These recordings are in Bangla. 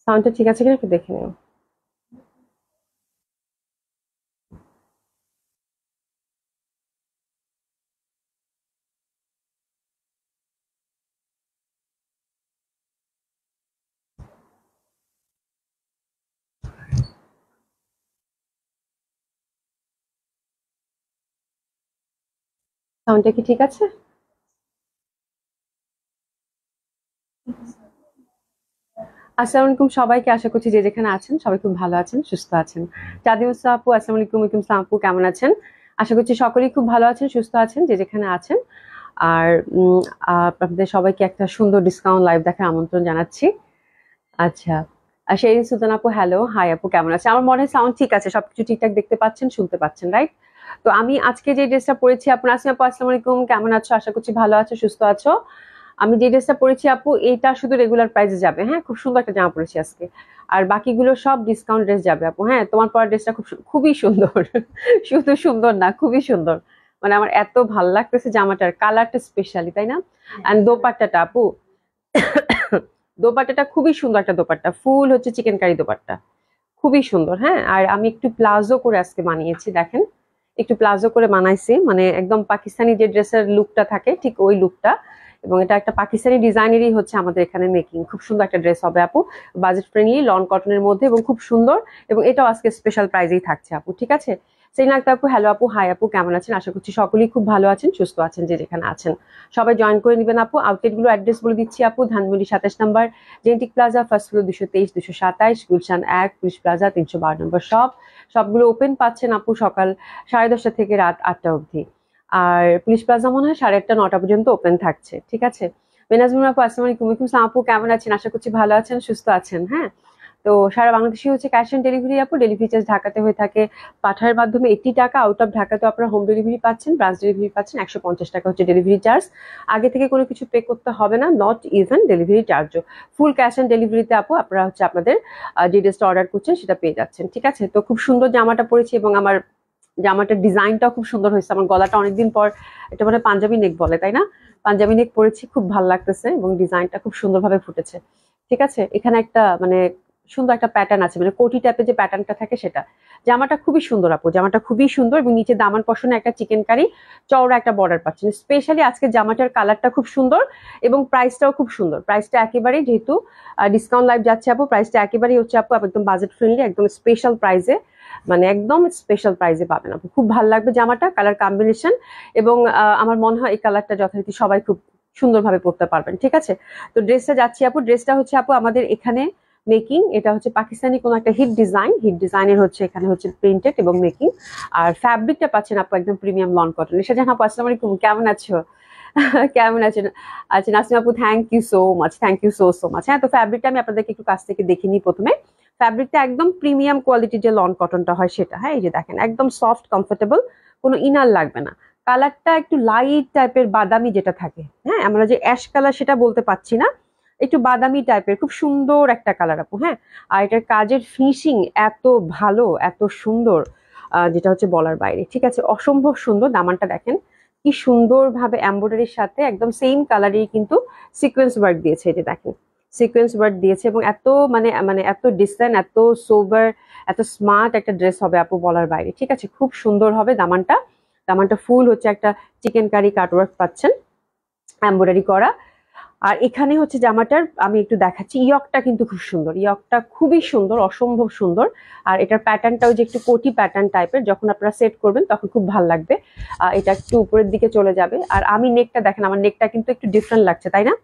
সাউন্ডটা ঠিক আছে কিনা একটু দেখে নিও। সাউন্ডটা কি ঠিক আছে? আসসালামু আলাইকুম সবাইকে, আশা করছি যে যেখানে আছেন সবাই খুব ভালো আছেন, সুস্থ আছেন। চাঁদিমুসা আপু আসসালামু আলাইকুম। ওয়ালাইকুম আসসালাম আপু, কেমন আছেন? আশা করছি সকলেই খুব ভালো আছেন, সুস্থ আছেন যে যেখানে আছেন। আর আপনাদের সবাইকে একটা সুন্দর ডিসকাউন্ট লাইভ দেখার আমন্ত্রণ জানাচ্ছি। আচ্ছা। শেরিন সুলতান আপু, হ্যালো, হাই আপু, কেমন আছে? আমার মনে হয় সাউন্ড ঠিক আছে, সবকিছু ঠিকঠাক দেখতে পাচ্ছেন, শুনতে পাচ্ছেন, রাইট? তো আমি আজকে যে ড্রেসটা পরেছি, আপনার আসিম আপু আসসালামু আলাইকুম, কেমন আছো? আশা করছি ভালো আছো, সুস্থ আছো। আমি যে ড্রেসটা পরেছি আপু, এটা শুধু রেগুলার প্রাইসে যাবে, হ্যাঁ? খুব সুন্দর একটা জামা পরেছি আজকে। আর বাকিগুলো সব ডিসকাউন্ট ড্রেস যাবে আপু, হ্যাঁ? তোমার পরা ড্রেসটা খুবই সুন্দর। শুধু সুন্দর না, খুবই সুন্দর। মানে আমার এত ভাল লাগতেছে জামাটার কালারটা স্পেশালি, তাই না? আর দোপাট্টাটা আপু, দোপাট্টাটা খুবই সুন্দর একটা দোপাট্টা, ফুল হচ্ছে চিকেন কারি দোপাট্টা, খুবই সুন্দর। হ্যাঁ, আর আমি একটু প্লাজো করে আজকে বানিয়েছি, দেখেন, একটু প্লাজো করে বানাইছি, মানে একদম পাকিস্তানি যে ড্রেসের লুকটা থাকে ঠিক ওই লুকটা। এবং এটা একটা পাকিস্তানি ডিজাইনেরই হচ্ছে আমাদের এখানে মেকিং। খুব সুন্দর একটা ড্রেস হবে আপু, বাজেট ফ্রেন্ডলি, লন কটনের মধ্যে, এবং খুব সুন্দর। এবং এটাও আজকে স্পেশাল প্রাইজেই থাকছে আপু, ঠিক আছে? সেইনা আক্তার আপু, হ্যালো আপু, হাই আপু, কেমন আছেন? আশা করছি সকলেই খুব ভালো আছেন, সুস্থ আছেন যে যেখানে আছেন। সবাই জয়েন করে নিবেন আপু। আউটলেট গুলো অ্যাড্রেস বলে দিচ্ছি আপু। Dhanmondi 27 number genetic plaza, first floor 223, 227, Gulshan 1, police plaza 312 number shop. সবগুলো ওপেন পাচ্ছেন আপু সকাল 10:30 থেকে রাত 8টা অবধি। আর পুলিশ প্লাজা মনে হয় 8:30, 9টা পর্যন্ত ওপেন থাকছে, ঠিক আছে? বেনাজমুন আপু আসসালামু আলাইকুম। ওয়ালাইকুম আসসালাম আপু, কেমন আছেন? আশা করছি ভালো আছেন, সুস্থ আছেন, হ্যাঁ? তো সারা বাংলাদেশে হচ্ছে ক্যাশ অন ডেলিভারি আপু। ডেলিভারি চার্জ ঢাকাতে হয়ে থাকে পাঠার মাধ্যমে 80 টাকা, আউট অফ ঢাকাতে আপনারা হোম ডেলিভারি পাচ্ছেন, ব্রাঞ্চ ডেলিভারি পাচ্ছেন 150 টাকা হচ্ছে ডেলিভারি চার্জ। আগে থেকে কোনো কিছু পে করতে হবে না, নট ইভেন ডেলিভারি চার্জও। ফুল ক্যাশ অন ডেলিভারিতে আপু আপনারা হচ্ছে আপনাদের যে ড্রেসটা অর্ডার করছেন সেটা পেয়ে যাচ্ছেন, ঠিক আছে? তো খুব সুন্দর জামাটা পরেছি, এবং আমার জামাটার ডিজাইনটাও খুব সুন্দর হয়েছে। আমার গলাটা অনেকদিন পর, এটা মানে পাঞ্জাবি নেক বলে, তাই না? পাঞ্জাবি নেক পরেছি, খুব ভালো লাগতেছে, এবং ডিজাইনটা খুব সুন্দরভাবে ফুটেছে, ঠিক আছে? এখানে একটা মানে সুন্দর একটা প্যাটার্ন আছে, মানে কোটি টাইপের যে প্যাটার্নটা থাকে সেটা। জামাটা খুবই সুন্দর আপু, জামাটা খুবই সুন্দর, এবং নিচে দামান পশনে একটা চিকেন কারি চওড়া একটা বর্ডার পাচ্ছেন। স্পেশালি আজকে জামাটার কালারটা খুব সুন্দর, এবং প্রাইসটাও খুব সুন্দর। প্রাইসটা একেবারেই, যেহেতু ডিসকাউন্ট লাইভ যাচ্ছে আপু, প্রাইসটা একেবারেই হচ্ছে আপু একদম বাজেট ফ্রেন্ডলি, একদম স্পেশাল প্রাইসে, মানে একদম স্পেশাল প্রাইসে পাবেন আপু। খুব ভালো লাগবে জামাটা, কালার কম্বিনেশন। এবং আমার মনে হয় এই কালারটা যথারীতি সবাই খুব সুন্দরভাবে পরতে পারবেন, ঠিক আছে? তো ড্রেসটা যাচ্ছি আপু, ড্রেসটা হচ্ছে আপু আমাদের এখানে মেকিং, এটা হচ্ছে পাকিস্তানি কোনো একটা হিট ডিজাইন, হিট ডিজাইনের হচ্ছে এখানে হচ্ছে প্রিন্টেড এবং মেকিং। আর ফ্যাব্রিকটা পাচ্ছেন আপু একদম প্রিমিয়াম লন কটন। শাহজাহান আপু আসসালামু আলাইকুম, কেমন আছো? কেমন আছেন? আচ্ছা নাসিমা আপু, thank you so much, thank you so so much. হ্যাঁ, তো ফ্যাব্রিকটা আমি আপনাদেরকে একটু কাছ থেকে দেখে নিই প্রথমে। ফ্যাব্রিকটা একদম প্রিমিয়াম কোয়ালিটির যে লন কটনটা হয় সেটা, হ্যাঁ, এই যে দেখেন, একদম সফট কমফোর্টেবল, কোনো ইনার লাগবে না। কালারটা একটু লাইট টাইপের বাদামি যেটা থাকে, হ্যাঁ, আমরা যে অ্যাশ কালার সেটা বলতে পাচ্ছি না, একটু বাদামি টাইপের, খুব সুন্দর একটা কালার আপু, হ্যাঁ। আর এটার কাজের ফিনিশিং এত ভালো, এত সুন্দর, যেটা হচ্ছে বলার বাইরে, ঠিক আছে? অসম্ভব সুন্দর। দামানটা দেখেন কি সুন্দর ভাবে এমব্রয়ডারির সাথে একদম সেম কালারই কিন্তু সিকোয়েন্স ওয়ার্ক দিয়েছে, এই যে দেখেন, সিকোয়েন্স ওয়ার্ক দিয়েছে, এবং এত মানে মানে এত ডিসেন্ট, এত সোবার, এত স্মার্ট একটা ড্রেস হবে আপু, বলার বাইরে, ঠিক আছে? খুব সুন্দর হবে দামানটা। দামানটা ফুল হচ্ছে একটা চিকেন কারি কাটওয়ার্ক পাচ্ছেন, এমব্রয়ডারি করা। আর এখানে হচ্ছে জামাটার আমি একটু দেখাচ্ছি, ইয়কটা কিন্তু খুব সুন্দর, ইয়কটা খুবই সুন্দর, অসম্ভব সুন্দর। আর এটার প্যাটার্নটাও যে একটু কোটি প্যাটার্ন টাইপের, যখন আপনারা সেট করবেন তখন খুব ভালো লাগবে। এটা একটু উপরের দিকে চলে যাবে। আর আমি নেকটা দেখেন, আমার নেকটা কিন্তু একটু ডিফারেন্ট লাগছে, তাই না?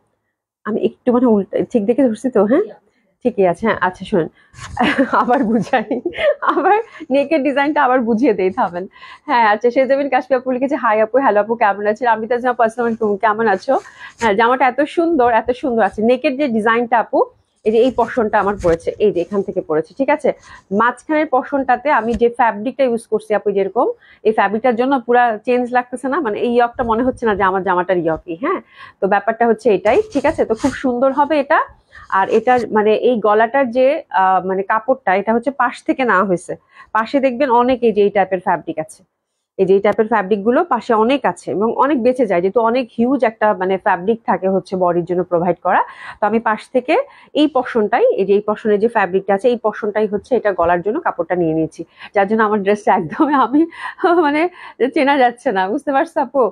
আমি একটু মানে উল্টা ঠিক দেখে ধরছি তো? হ্যাঁ, ঠিকই আছে। হ্যাঁ, আচ্ছা শুনুন, আবার বুঝাই, আবার নেকের ডিজাইনটা আবার বুঝিয়ে দেই, থামেন। হ্যাঁ, আচ্ছা, সেজাবিন কাশফি আপু লিখেছে, হাই আপু, হ্যালো আপু, কেমন আছেন? আমি তো জামা পার্সোনাল, তুমি কেমন আছো? হ্যাঁ, জামাটা এত সুন্দর, এত সুন্দর আছে। নেকের যে ডিজাইনটা আপু, এই যে এই পশনটা আমার পড়েছে, এই যে এখান থেকে পড়েছে, ঠিক আছে? মাঝখানের পশনটাতে আমি যে ফ্যাব্রিকটা ইউজ করছি আপু, যেরকম এই ফ্যাব্রিকটার জন্য পুরা চেঞ্জ লাগতেছে না, মানে এই ইয়কটা মনে হচ্ছে না যে আমার জামাটার ইয়কই, হ্যাঁ। তো ব্যাপারটা হচ্ছে এটাই, ঠিক আছে? তো খুব সুন্দর হবে এটা। আর এটার মানে এই গলাটার যে মানে কাপড়টা, এটা হচ্ছে পাশ থেকে নেওয়া হয়েছে। পাশে দেখবেন অনেক এই যে এই টাইপের ফ্যাব্রিক আছে, এই যে এই টাইপের ফ্যাব্রিক গুলো পাশে অনেক আছে এবং অনেক বেঁচে যায়, যেহেতু অনেক হিউজ একটা মানে ফ্যাব্রিক থাকে হচ্ছে বডির জন্য প্রোভাইড করা। তো আমি পাশ থেকে এই পশনটাই, এই যে এই পশনের যে ফ্যাব্রিকটা আছে এই পশনটাই হচ্ছে এটা গলার জন্য কাপড়টা নিয়ে নিয়েছি, যার জন্য আমার ড্রেসটা একদমই আমি মানে চেনা যাচ্ছে না, বুঝতে পারছো আপু?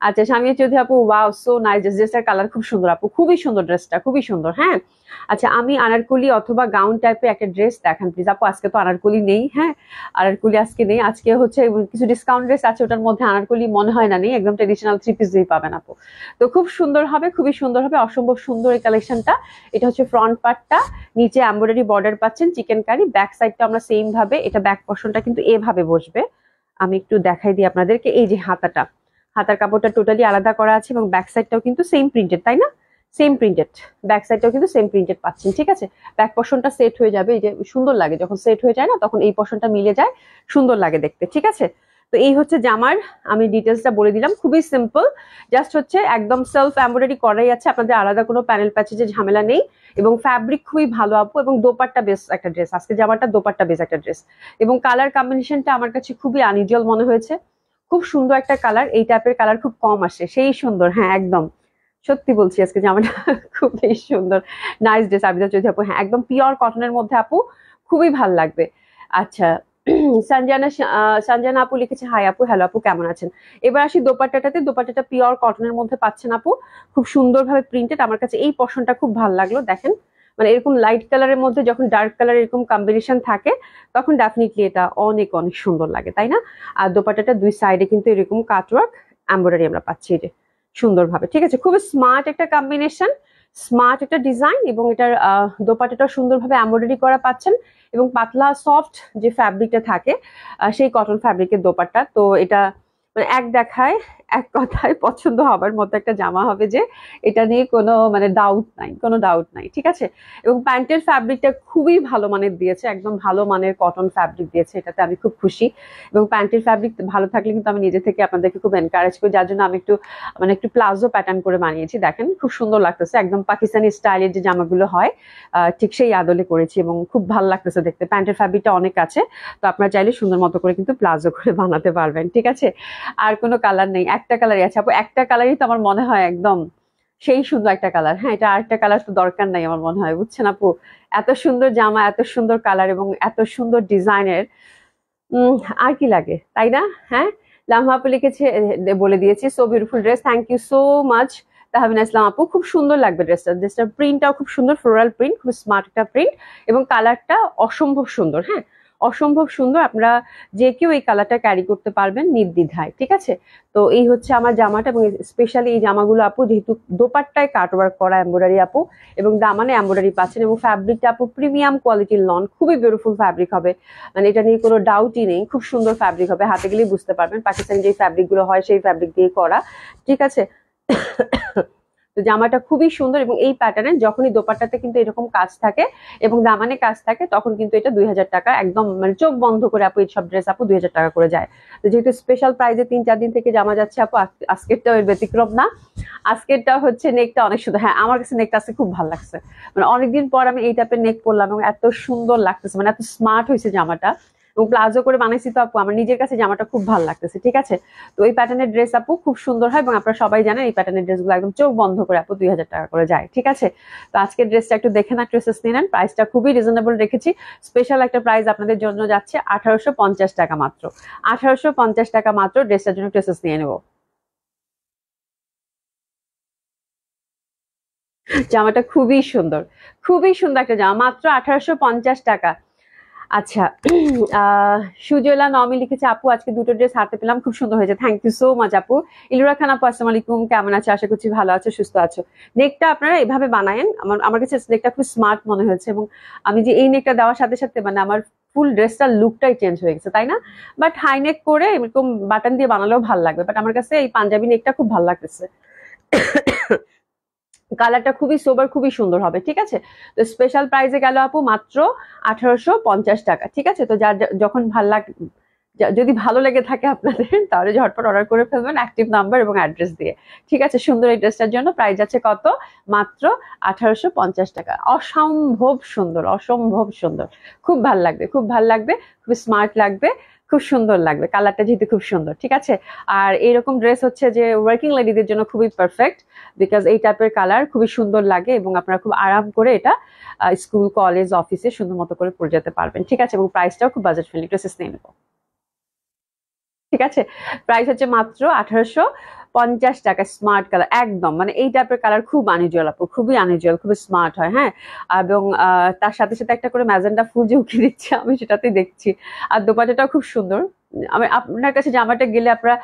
আচ্ছা সামিয়া চৌধুরী আপু, ওয়াও সো নাইস, ড্রেসটার কালার খুব সুন্দর আপু, খুবই সুন্দর ড্রেসটা, খুবই সুন্দর। হ্যাঁ আচ্ছা, আমি আনারকলি অথবা গাউন টাইপের একটা ড্রেস দেখান প্লিজ আপু। আজকে তো আনারকলি নেই, হ্যাঁ আনারকলি আজকে নেই, আজকে হচ্ছে কিছু ডিসকাউন্ট ড্রেস আছে, ওটার মধ্যে আনারকলি মনে হয় না নেই, একদম ট্রেডিশনাল 3 পিস দিয়ে পাবেন আপু। তো খুব সুন্দর হবে, খুবই সুন্দর হবে, অসম্ভব সুন্দর এই কালেকশনটা। এটা হচ্ছে ফ্রন্ট পার্টটা, নিচে এমব্রয়ডারি বর্ডার পাচ্ছেন চিকেন কারি, ব্যাক সাইডটা আমরা সেম ভাবে, এটা ব্যাক পোর্শনটা কিন্তু এভাবে বসবে। আমি একটু দেখাই দিই আপনাদেরকে, এই যে হাতাটা, হাতার কাপড়টা টোটালি আলাদা করা আছে এবং ব্যাক সাইডটাও কিন্তু সেম প্রিন্টেড, তাই না? সেম প্রিন্টেড, ব্যাক সাইডটাও কিন্তু সেম প্রিন্টেড পাচ্ছেন, ঠিক আছে? ব্যাক পোর্শনটা সেট হয়ে যাবে, এই যে সুন্দর লাগে যখন সেট হয়ে যায় না, তখন এই পোর্শনটা মিলে যায়, সুন্দর লাগে দেখতে, ঠিক আছে? তো এই হচ্ছে জামার আমি ডিটেলসটা বলে দিলাম, খুবই সিম্পল, জাস্ট হচ্ছে একদম সেলফ এমব্রয়ডারি করাই আছে, আপনাদের আলাদা কোনো প্যানেল প্যাচেজের ঝামেলা নেই, এবং ফ্যাব্রিক খুবই ভালো আপু, এবং দোপাট্টা বেস একটা ড্রেস, আজকে জামাটা দোপাট্টা বেস একটা ড্রেস, এবং কালার কম্বিনেশনটা আমার কাছে খুবই আনইউজুয়াল মনে হয়েছে, খুব সুন্দর একটা কালার, এই টাইপের কালার খুব কম আসে, সেই সুন্দর, হ্যাঁ একদম সত্যি বলছি আজকে জামাটা খুবই সুন্দর, নাইস ড্রেস আবিদা চৌধুরী আপু, হ্যাঁ একদম পিওর কটনের মধ্যে আপু, খুবই ভাল লাগবে। আচ্ছা সঞ্জনা আপু লিখেছে হাই আপু, হ্যালো আপু কেমন আছেন? এবার আসি দোপাট্টাটাতে, দোপাট্টাটা পিওর কটনের মধ্যে পাচ্ছেন আপু, খুব সুন্দরভাবে প্রিন্টেড, আমার কাছে এই পশনটা খুব ভালো লাগলো, দেখেন মানে এরকম লাইট কালারের মধ্যে যখন ডার্ক কালার এরকম কম্বিনেশন থাকে তখন ডেফিনেটলি এটা অনেক অনেক সুন্দর লাগে, তাই না? আর দোপাট্টাটা দুই সাইডে কিন্তু এরকম কাটওয়ার্ক এমব্রয়ডারি আমরা পাচ্ছি, এটা সুন্দরভাবে, ঠিক আছে? খুবই স্মার্ট একটা কম্বিনেশন, স্মার্ট একটা ডিজাইন, এবং এটার দোপাট্টাটা সুন্দরভাবে এমব্রয়ডারি করা পাচ্ছেন, এবং পাতলা সফট যে ফ্যাব্রিকটা থাকে সেই কটন ফ্যাব্রিকের দোপাট্টা। তো এটা মানে এক দেখায় এক কথায় পছন্দ হবার মতো একটা জামা হবে, যে এটা নিয়ে কোনো মানে ডাউট নাই, কোনো ডাউট নাই, ঠিক আছে? এবং প্যান্টের ফ্যাব্রিকটা খুবই ভালো মানের দিয়েছে, একদম ভালো মানের কটন ফ্যাব্রিক দিয়েছে, এটাতে আমি খুব খুশি। এবং প্যান্টের ফ্যাব্রিক ভালো থাকলে কিন্তু আমি নিজে থেকে আপনাদেরকে খুব এনকারেজ করি, যার জন্য আমি একটু মানে একটু প্লাজো প্যাটার্ন করে বানিয়েছি, দেখেন খুব সুন্দর লাগতেছে, একদম পাকিস্তানি স্টাইলের যে জামাগুলো হয় ঠিক সেই আদলে করেছি, এবং খুব ভালো লাগতেছে দেখতে, প্যান্টের ফ্যাব্রিকটা অনেক আছে, তো আপনারা চাইলে সুন্দর মতো করে কিন্তু প্লাজো করে বানাতে পারবেন, ঠিক আছে? আর কোনো কালার নেই, একটা কালারই আছে আপু, একটা কালারই তো আমার মনে হয় একদম সেই সুন্দর একটা কালার, হ্যাঁ এটা আরেকটা কালার তো দরকার নাই আমার মনে হয়, বুঝছেন আপু? এত সুন্দর জামা, এত সুন্দর কালার এবং এত সুন্দর ডিজাইনের, আর কি লাগে, তাই না? হ্যাঁ লামহা আপু লিখেছে, বলে দিয়েছি, so beautiful dress, thank you so much Tahmina Islam আপু, খুব সুন্দর লাগবে ড্রেসটা, ড্রেসটার প্রিন্টটাও খুব সুন্দর, ফ্লোরাল প্রিন্ট, খুব স্মার্ট একটা প্রিন্ট, এবং কালারটা অসম্ভব সুন্দর, হ্যাঁ অসম্ভব সুন্দর, আপনারা যে কেউ এই কালারটা ক্যারি করতে পারবেন নির্দ্বিধায়, ঠিক আছে? তো এই হচ্ছে আমার জামাটা, এবং স্পেশালি এই জামাগুলো আপু যেহেতু দোপাট্টায় কাটওয়ার্ক করা এমব্রয়ডারি আপু, এবং দামানে এমব্রয়ডারি পাচ্ছেন, এবং ফ্যাব্রিকটা আপু প্রিমিয়াম কোয়ালিটির লন, খুবই বিউটিফুল ফ্যাব্রিক হবে, মানে এটা নিয়ে কোনো ডাউটই নেই, খুব সুন্দর ফ্যাব্রিক হবে, হাতে গেলেই বুঝতে পারবেন পাকিস্তানি যে ফ্যাব্রিক গুলো হয় সেই ফ্যাব্রিক দিয়ে করা, ঠিক আছে? তো জামাটা খুবই সুন্দর, এবং এই প্যাটার্নের যখনই দোপাট্টাতে কিন্তু এরকম কাজ থাকে এবং দামানে কাজ থাকে তখন কিন্তু এটা 2000 টাকা, একদম মানে চোখ বন্ধ করে আপু এই সব ড্রেস আপু 2000 টাকা করে যায়। তো যেহেতু স্পেশাল প্রাইজে 3-4 দিন থেকে জামা যাচ্ছে আপু, আজকেরটাও এর ব্যতিক্রম না, আজকেরটা হচ্ছে নেকটা অনেক সুন্দর, হ্যাঁ আমার কাছে নেকটা আজকে খুব ভালো লাগছে, মানে অনেকদিন পর আমি এই টাইপের নেক পরলাম এবং এত সুন্দর লাগতেছে, মানে এত স্মার্ট হয়েছে জামাটা, এবং প্লাজো করে বানাইছি তো আপু, আমার নিজের কাছে জামাটা খুব ভালো লাগতেছে, ঠিক আছে? তো এই প্যাটার্নের ড্রেস আপু খুব সুন্দর হয়, এবং আপনারা সবাই জানেন এই প্যাটার্নের ড্রেসগুলো একদম চোখ বন্ধ করে আপু 2000 টাকা করে যায়, ঠিক আছে? তো আজকের ড্রেসটা একটু দেখে না, ড্রেসেস নিয়ে নেন, প্রাইসটা খুবই রিজনেবল রেখেছি, স্পেশাল একটা প্রাইস আপনাদের জন্য যাচ্ছে 1850 টাকা মাত্র, 1850 টাকা মাত্র ড্রেসটার জন্য ড্রেসেস নিয়ে নেবো। জামাটা খুবই সুন্দর, খুবই সুন্দর একটা জামা, মাত্র 1850 টাকা। আচ্ছা সুজলা নমি লিখেছে, আপু আজকে দুটো ড্রেস হাতে পেলাম, খুব সুন্দর হয়েছে, থ্যাংক ইউ সো মাচ আপু। ইলুরা খান আপু আসসালামু আলাইকুম, কেমন আছে? আশা করছি ভালো আছো, সুস্থ আছো। নেকটা আপনারা এভাবে বানায়েন, আমার কাছে নেকটা খুব স্মার্ট মনে হয়েছে, এবং আমি যে এই নেকটা দেওয়ার সাথে সাথে মানে আমার ফুল ড্রেসটার লুকটাই চেঞ্জ হয়ে গেছে, তাই না? বাট হাই নেক করে এরকম বাটন দিয়ে বানালেও ভালো লাগবে, বাট আমার কাছে এই পাঞ্জাবি নেকটা খুব ভালো লাগতেছে, কালারটা খুবই সোবার, খুবই সুন্দর হবে, ঠিক আছে? তো স্পেশাল প্রাইসে গেল আপু মাত্র 1850 টাকা, ঠিক আছে? তো যার যখন ভাল লাগে, যদি ভালো লেগে থাকে আপনাদের তাহলে ঝটপট অর্ডার করে ফেলবেন অ্যাক্টিভ নাম্বার এবং অ্যাড্রেস দিয়ে, ঠিক আছে? সুন্দর এই ড্রেসটার জন্য প্রাইস আছে কত? মাত্র 1850 টাকা। অসম্ভব সুন্দর, অসম্ভব সুন্দর, খুব ভাল লাগবে, খুব ভাল লাগবে, খুব স্মার্ট লাগবে, খুব সুন্দর লাগবে, কালারটা যেহেতু খুব সুন্দর, ঠিক আছে। আর এরকম ড্রেস হচ্ছে যে ওয়ার্কিং লেডিদের জন্য খুবই পারফেক্ট, বিকজ এই টাইপের কালার খুবই সুন্দর লাগে এবং আপনারা খুব আরাম করে এটা স্কুল কলেজ অফিসে সুন্দর মতো করে পরে যেতে পারবেন, ঠিক আছে। এবং প্রাইসটাও খুব বাজেট ফ্রেন্ডলি, একটু সাস্টেইনেবল, ঠিক আছে। প্রাইস হচ্ছে মাত্র 1850 টাকা। স্মার্ট কালার একদম, মানে এই টাইপের কালার খুব আনইউজুয়াল আপু, খুবই আনইউজুয়াল, খুবই স্মার্ট হয়, হ্যাঁ। এবং তার সাথে সাথে একটা করে ম্যাজেন্ডা ফুল যে উঠিয়ে দিচ্ছে আমি সেটাতেই দেখছি। আর দোপাট্টাটাও খুব সুন্দর। আমি আপনার কাছে জামাটা গেলে আপনারা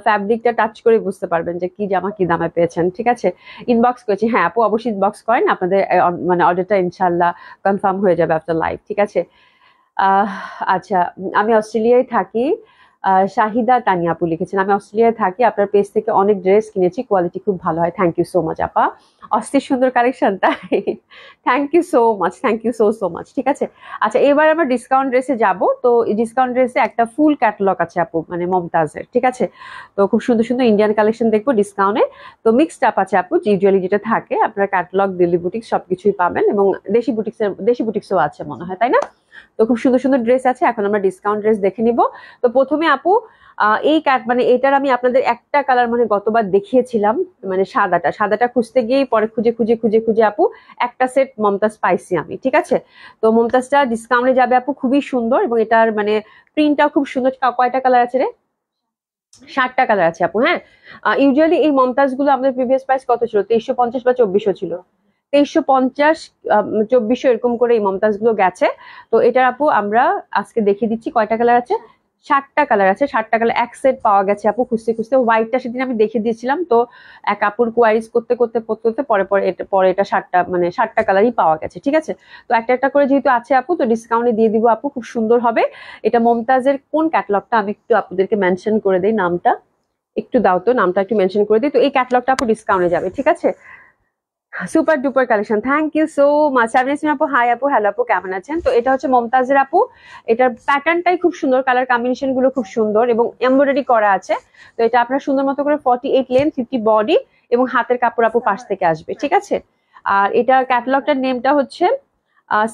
ফ্যাব্রিকটা টাচ করে বুঝতে পারবেন যে কি জামা কি দামে পেয়েছেন, ঠিক আছে। ইনবক্স করেছি, হ্যাঁ আপু অবশ্যই ইনবক্স করেন, আপনাদের মানে অর্ডারটা ইনশাল্লাহ কনফার্ম হয়ে যাবে আফটার লাইভ, ঠিক আছে। আহ আচ্ছা, আমি অস্ট্রেলিয়ায় থাকি। শাহিদা তানিয়া আপু লিখেছেন, আমি অস্ট্রেলিয়ায় থাকি, আপনার পেজ থেকে অনেক ড্রেস কিনেছি, কোয়ালিটি খুব ভালো হয়, থ্যাংক ইউ সো মাচ আপা। অস্থির সুন্দর কালেকশন, তাই thank you so much, thank you so much, ঠিক আছে। আচ্ছা, এবার আমরা ডিসকাউন্ট ড্রেসে যাব। তো এই ডিসকাউন্ট ড্রেসে একটা ফুল ক্যাটালগ আছে আপু, মানে মমতাজের, ঠিক আছে। তো খুব সুন্দর সুন্দর ইন্ডিয়ান কালেকশন দেখবো ডিসকাউন্টে। তো মিক্সড আপ আছে আপু, ইউজুয়ালি যেটা থাকে আপনার ক্যাটালগ, দিল্লি বুটিক্স সবকিছুই পাবেন, এবং দেশি বুটিক্সও আছে মনে হয়, তাই না। তো খুব সুন্দর সুন্দর ড্রেস আছে, এখন আমরা ডিসকাউন্ট ড্রেস দেখে নিব। তো প্রথমে আপু এই মানে এটার আমি আপনাদের একটা কালার মানে গতবার দেখিয়েছিলাম, মানে সাদাটা খুঁজতে গিয়েই পরে খুঁজে খুঁজে খুঁজে খুঁজে আপু একটা সেট মমতাজ পাইছি আমি, ঠিক আছে। তো মমতাজটা ডিসকাউন্টে যাবে আপু, খুবই সুন্দর, এবং এটার মানে প্রিন্টটাও খুব সুন্দর। কয়টা কালার আছে রে? 60টা কালার আছে আপু, হ্যাঁ। ইউজুয়ালি এই মমতাজ গুলো আমাদের প্রিভিয়াস প্রাইস কত ছিল? 2350 বা 2400 ছিল। 2350, 2400 এরকম করে এই মমতাজ গুলো গেছে। তো এটার আপু আমরা আজকে দেখিয়ে দিচ্ছি কয়টা কালার আছে। 60টা কালার আছে, 60টা কালার এক সেট পাওয়া গেছে আপু, খুঁজতে খুঁজতে। হোয়াইটটা সেদিন আমি দেখিয়ে দিয়েছিলাম, তো এক আপুর কোয়ারিজ করতে করতে করতে পরে এটা 60টা কালারই পাওয়া গেছে, ঠিক আছে। তো একটা একটা করে যেহেতু আছে আপু, তো ডিসকাউন্টে দিয়ে দিব আপু, খুব সুন্দর হবে। এটা মমতাজের কোন ক্যাটালগটা আমি একটু আপনাদেরকে মেনশন করে দিই, নামটা একটু দাও তো, নামটা একটু মেনশন করে দিই। তো এই ক্যাটালগটা আপু ডিসকাউন্টে যাবে, ঠিক আছে। Super duper collection, thank you so much. আপু হাই আপু, হ্যালো আপু, কেমন আছেন? তো এটা হচ্ছে মমতাজের আপু, এটার প্যাটার্নটাই খুব সুন্দর, কালার কম্বিনেশন গুলো খুব সুন্দর এবং এমব্রয়ডারি করা আছে। তো এটা আপনার সুন্দর মতো করে 48 লেন্থ, 50 বডি এবং হাতের কাপড় আপু পাশ থেকে আসবে, ঠিক আছে। আর এটা ক্যাটালগটার নেমটা হচ্ছে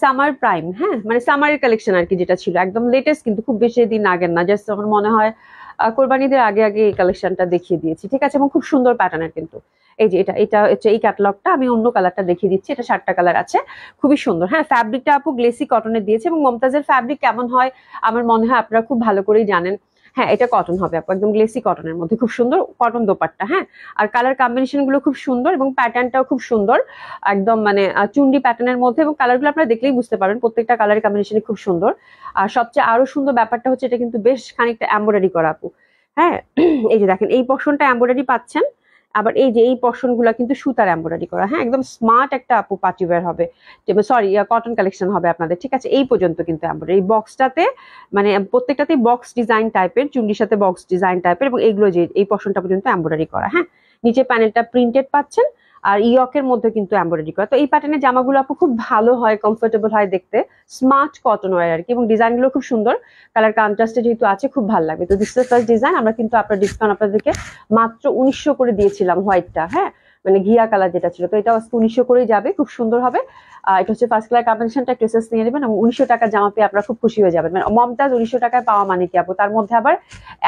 সামার প্রাইম, হ্যাঁ, মানে সামারের কালেকশন আর কি, যেটা ছিল একদম লেটেস্ট, কিন্তু খুব বেশি দিন আগের না, জাস্ট আমার মনে হয় কোরবানিদের আগে আগে এই কালেকশনটা দেখিয়ে দিয়েছি, ঠিক আছে। এবং খুব সুন্দর প্যাটার্নের কিন্তু। এই যে এটা হচ্ছে এই ক্যাটালগটা, আমি অন্য কালারটা দেখিয়ে দিচ্ছি, এটা 60টা কালার আছে, খুবই সুন্দর, হ্যাঁ। ফ্যাব্রিকটা আপু গ্লেসি কটনের দিয়েছে, এবং মমতাজের ফ্যাব্রিক কেমন হয় আমার মনে হয় আপনারা খুব ভালো করেই জানেন। হ্যাঁ, এটা কটন হবে আপু, একদম গ্লেসি কটনের মধ্যে, খুব সুন্দর কটন দোপাট্টা, হ্যাঁ। আর কালার কম্বিনেশন গুলো খুব সুন্দর এবং প্যাটার্নটাও খুব সুন্দর, একদম মানে চুন্ডি প্যাটার্নের মধ্যে, এবং কালারগুলো আপনারা দেখলেই বুঝতে পারবেন প্রত্যেকটা কালারের কম্বিনেশন খুব সুন্দর। আর সবচেয়ে আরো সুন্দর ব্যাপারটা হচ্ছে এটা কিন্তু বেশ খানিকটা এমব্রয়ডারি করা আপু, হ্যাঁ। এই যে দেখেন, এই পোর্শনটা এমব্রয়ডারি পাচ্ছেন, আবার এই যে এই পোর্শন গুলা কিন্তু সুতার এমব্রয়ডারি করা, হ্যাঁ। একদম স্মার্ট একটা আপু পার্টিওয়্যার হবে, সরি কটন কালেকশন হবে আপনাদের, ঠিক আছে। এই পর্যন্ত কিন্তু এমব্রয়ডারি, এই বক্সটাতে মানে প্রত্যেকটাতেই বক্স ডিজাইন টাইপের, চুন্ডির সাথে বক্স ডিজাইন টাইপের, এবং এইগুলো যে এই পোর্শনটা পর্যন্ত এমব্রয়ডারি করা, হ্যাঁ। নিচে প্যানেলটা প্রিন্টেড পাচ্ছেন, আর ইয়কের মধ্যে কিন্তু এমব্রয়ডারি করা। তো এই প্যাটার্নের জামাগুলো আপু খুব ভালো হয়, কমফোর্টেবল হয় দেখতে, স্মার্ট কটন ওয়্যার আর কি, এবং ডিজাইন গুলো খুব সুন্দর, কালার কন্ট্রাস্টে যেহেতু আছে খুব ভালো লাগবে। তো দিস ইজ ফার্স্ট ডিজাইন, আমরা কিন্তু আপনার ডিসকাউন্ট আপনাদেরকে মাত্র 1900 করে দিয়েছিলাম হোয়াইটটা, হ্যাঁ, মানে ঘিয়া কালার যেটা ছিল, তো এটা 1900 করেই যাবে, খুব সুন্দর হবে। এটা হচ্ছে ফার্স্ট কালার কম্বিনেশনটা, একটু এসএস নিয়ে নেবেন, এবং 1900 টাকার জামা পেয়ে আপনারা খুব খুশি হয়ে যাবেন। মানে মমতাজ 1900 টাকায় পাওয়া মানে কি আপু, তার মধ্যে আবার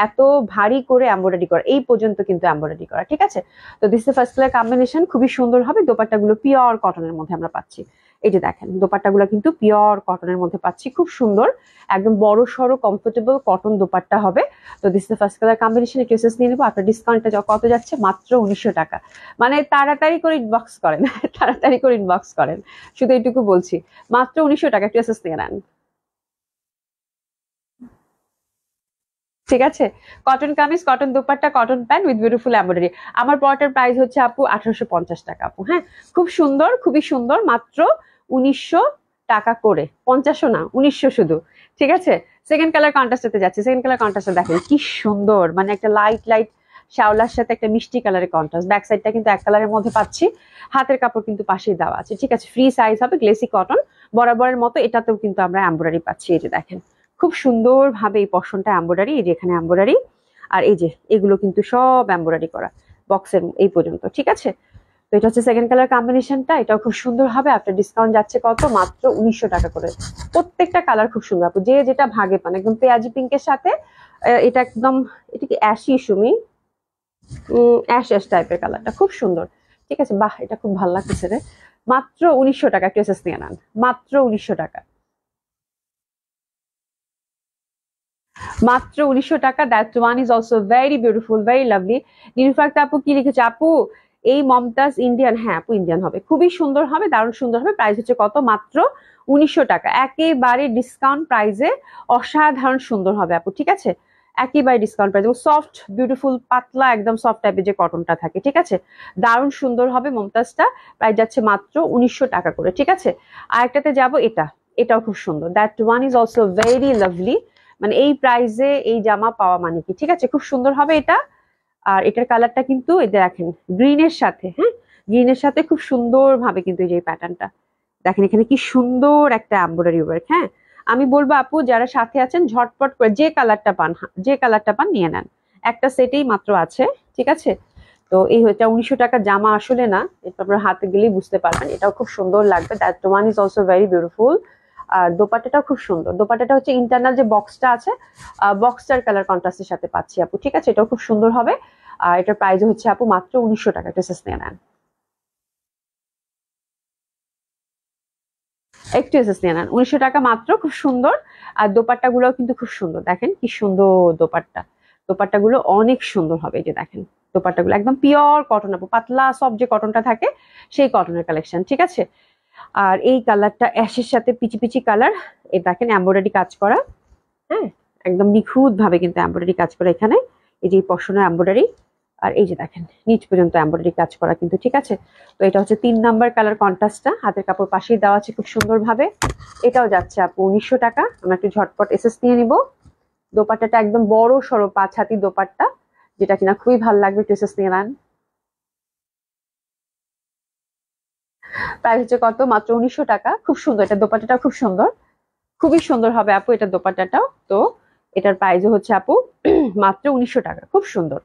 এত ভারী করে এমব্রয়ডারি করা, এই পর্যন্ত কিন্তু এমব্রয়ডারি করা, ঠিক আছে। তো this is first colour combination, খুবই সুন্দর হবে। দোপাট্টা গুলো পিওর কটনের মধ্যে আমরা পাচ্ছি, এই যে দেখেন দোপাট্টা গুলো কিন্তু পিওর কটনের মধ্যে পাচ্ছি, খুব সুন্দর, একদম বড় সড়ো কমফোর্টেবল কটন দোপাট্টা হবে। তো this is first colour combination, একটু এসএস নিয়ে নেবো। আপনার ডিসকাউন্টটা কত যাচ্ছে? মাত্র 1900 টাকা। মানে তাড়াতাড়ি করে ইনবক্স করেন তাড়াতাড়ি করে ইনবক্স করেন, শুধু এইটুকু বলছি, মাত্র 1900 টাকা, একটু এসএস নিয়ে নেন, ঠিক আছে। Cotton kameez, cotton dupatta, cotton pant with beautiful embroidery. আমার পরটার প্রাইস হচ্ছে আপু 1850 টাকা আপু, হ্যাঁ। খুব সুন্দর, খুবই সুন্দর, মাত্র 1900 টাকা করে, 50 না 1900 শুধু, ঠিক আছে। সেকেন্ড কালার কন্ট্রাস্টে যাচ্ছে, সেকেন্ড কালার কন্ট্রাস্টে দেখেন কি সুন্দর, মানে একটা লাইট লাইট শ্যাওলার সাথে একটা মিষ্টি কালারের কন্ট্রাস্ট। ব্যাক সাইডটা কিন্তু এক কালারের মধ্যে পাচ্ছি, হাতের কাপড় কিন্তু পাশেই দেওয়া আছে, ঠিক আছে। ফ্রি সাইজ হবে, গ্লেসি কটন বরাবরের মতো, এটাতেও কিন্তু আমরা এমব্রয়ডারি পাচ্ছি, এই যে দেখেন খুব সুন্দর ভাবে এই পশনটা এমব্রয়ডারি, এই যে এখানে এমব্রয়ডারি, আর এই যে এগুলো কিন্তু সব এমব্রয়ডারি করা বক্সের এই পর্যন্ত, ঠিক আছে। তো এটা হচ্ছে সেকেন্ড কালার কম্বিনেশনটা, এটাও খুব সুন্দর হবে। আফটার ডিসকাউন্ট যাচ্ছে কত, মাত্র 1900 টাকা করে। প্রত্যেকটা কালার খুব সুন্দর আপু, যে যেটা ভাগে পান। একদম পেঁয়াজি পিঙ্কের সাথে এটা একদম, এটা কি অ্যাশি সুমি, অ্যাশ অ্যাশ টাইপের কালারটা খুব সুন্দর। ঠিক আছে, বাহ এটা খুব ভালো লাগতেছে রে। মাত্র 1900 টাকা, একটু এসএস নিয়ে নেন, মাত্র 1900 টাকা, মাত্র 1900 টাকা। That one is also very beautiful, very lovely. নিরুফাক্ত আপু কি লিখেছে আপু, এই মমতাজ ইন্ডিয়ান, হ্যাঁ আপু ইন্ডিয়ান হবে, খুবই সুন্দর হবে, দারুণ সুন্দর হবে। প্রাইস হচ্ছে কত, মাত্র 1900 টাকা, একেবারে ডিসকাউন্ট প্রাইসে, অসাধারণ সুন্দর হবে আপু। ঠিক আছে, একেবারে ডিসকাউন্ট প্রাইস, সফট বিউটিফুল পাতলা একদম সফট টাইপের যে কটনটা থাকে। ঠিক আছে, দারুণ সুন্দর হবে মমতাজটা। প্রাইস যাচ্ছে মাত্র 1900 টাকা করে। ঠিক আছে, আরেকটাতে যাব, এটা, এটাও খুব সুন্দর। That one is also very lovely. মানে এই প্রাইসে এই জামা পাওয়া মানে কি, ঠিক আছে, খুব সুন্দর হবে এটা। আর এটার কালারটা কিন্তু এই যে দেখেন গ্রিনের সাথে, হ্যাঁ গ্রিনের সাথে খুব সুন্দর ভাবে কিন্তু এই যে প্যাটার্নটা দেখেন, এখানে কি সুন্দর একটা এমব্রয়ডারি ওয়ার্ক। হ্যাঁ, আমি বলবো আপু যারা সাথে আছেন ঝটপট করে যে কালারটা পান, যে কালারটা পান নিয়ে নেন, একটা সেটেই মাত্র আছে। ঠিক আছে, তো এই হচ্ছে 1900 টাকা জামা আসলে না, এটা আপনার হাতে গেলেই বুঝতে পারবেন, এটাও খুব সুন্দর লাগবে। That one is also very beautiful. আর দোপাট্টাটাও খুব সুন্দর, দোপাট্টাটা হচ্ছে ইন্টারনাল যে বক্সটা আছে, বক্সটার কালার কন্ট্রাস্টের সাথে পাচ্ছি আপু। ঠিক আছে, এটাও খুব সুন্দর হবে। আর এটার প্রাইস হচ্ছে আপু মাত্র 1900 টাকা, ড্রেসেস নিয়ে নেন, একটু এসএস নিয়ে নেন, 1900 টাকা মাত্র, খুব সুন্দর। আর দোপাট্টা গুলো কিন্তু খুব সুন্দর, দেখেন কি সুন্দর দোপাট্টা, দোপাট্টা গুলো অনেক সুন্দর হবে। এই যে দেখেন দোপাট্টা গুলো একদম পিওর কটন আপু, পাতলা সব যে কটনটা থাকে সেই কটনের কালেকশন। ঠিক আছে, আর এই কালারটা অ্যাশের সাথে পিচি পিচি কালার, এই দেখেন এমব্রয়ডারি কাজ করা, হ্যাঁ একদম নিখুঁত ভাবে কিন্তু এমব্রয়ডারি কাজ করা এখানে, এই যে পশনের এমব্রয়ডারি, আর এই যে দেখেন নিচ পর্যন্ত এমব্রয়ডারি কাজ করা কিন্তু। ঠিক আছে, তো এটা হচ্ছে 3 নাম্বার কালার কন্ট্রাস্টটা, হাতের কাপড় পাশেই দেওয়া আছে খুব সুন্দর ভাবে। এটাও যাচ্ছে আপু 1900 টাকা। আমরা একটু ঝটপট এসএস নিয়ে নিব। দোপাট্টাটা একদম বড় সড়ো 5 হাতি দোপাট্টা, যেটা কিনা খুবই ভালো লাগবে, একটু এসএস নিয়ে নেন। প্রাইস হচ্ছে কত, মাত্র 1900 টাকা, খুব সুন্দর, এটা দোপাট্টাটা খুব সুন্দর, খুবই সুন্দর হবে আপু এটা দোপাট্টাটাও। তো এটার প্রাইসও হচ্ছে আপু মাত্র 1900 টাকা, খুব সুন্দর।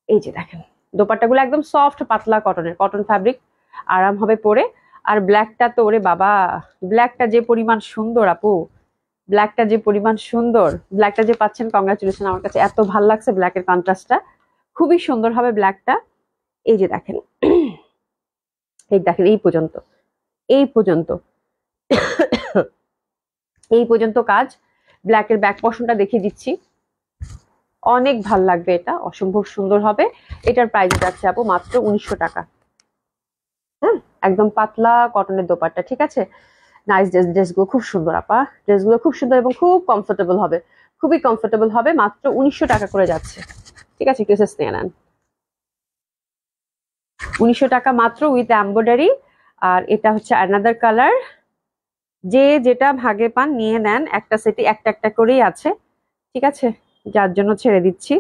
এই যে দেখেন দোপাট্টাগুলো একদম সফট পাতলা কটনের, কটন ফ্যাব্রিক, আরাম হবে পরে। আর ব্ল্যাকটা তো ওরে বাবা, ব্ল্যাকটা যে পরিমাণ সুন্দর আপু, ব্ল্যাকটা যে পরিমাণ সুন্দর, ব্ল্যাকটা যে পাচ্ছেন কংগ্রাচুলেশন, আমার কাছে এত ভালো লাগছে ব্ল্যাকের কন্ট্রাস্টটা, খুবই সুন্দর হবে ব্ল্যাকটা। এই যে দেখেন, এই দেখেন এই পর্যন্ত, এই পর্যন্ত, এই পর্যন্ত কাজ। ব্ল্যাকের ব্যাক পশনটা দেখিয়ে দিচ্ছি, অনেক ভাল লাগবে, এটা অসম্ভব সুন্দর হবে। এটার প্রাইস যাচ্ছে আপু মাত্র 1900 টাকা। হ্যাঁ, একদম পাতলা কটনের দোপাট্টা। ঠিক আছে, নাইস ড্রেস, ড্রেসগুলো খুব সুন্দর আপা, ড্রেসগুলো খুব সুন্দর এবং খুব কমফোর্টেবল হবে, খুবই কমফোর্টেবল হবে, মাত্র 1900 টাকা করে যাচ্ছে। ঠিক আছে, কেসেস নিয়ে নেন, 1900 টাকা মাত্র উইথ এমব্রয়ডারি। আর এটা হচ্ছে অ্যানাদার কালার, যে যেটা ভাগে পান নিয়ে নেন, একটা সেটে একটা একটা করেই আছে। ঠিক আছে, যার জন্য ছেড়ে দিচ্ছি।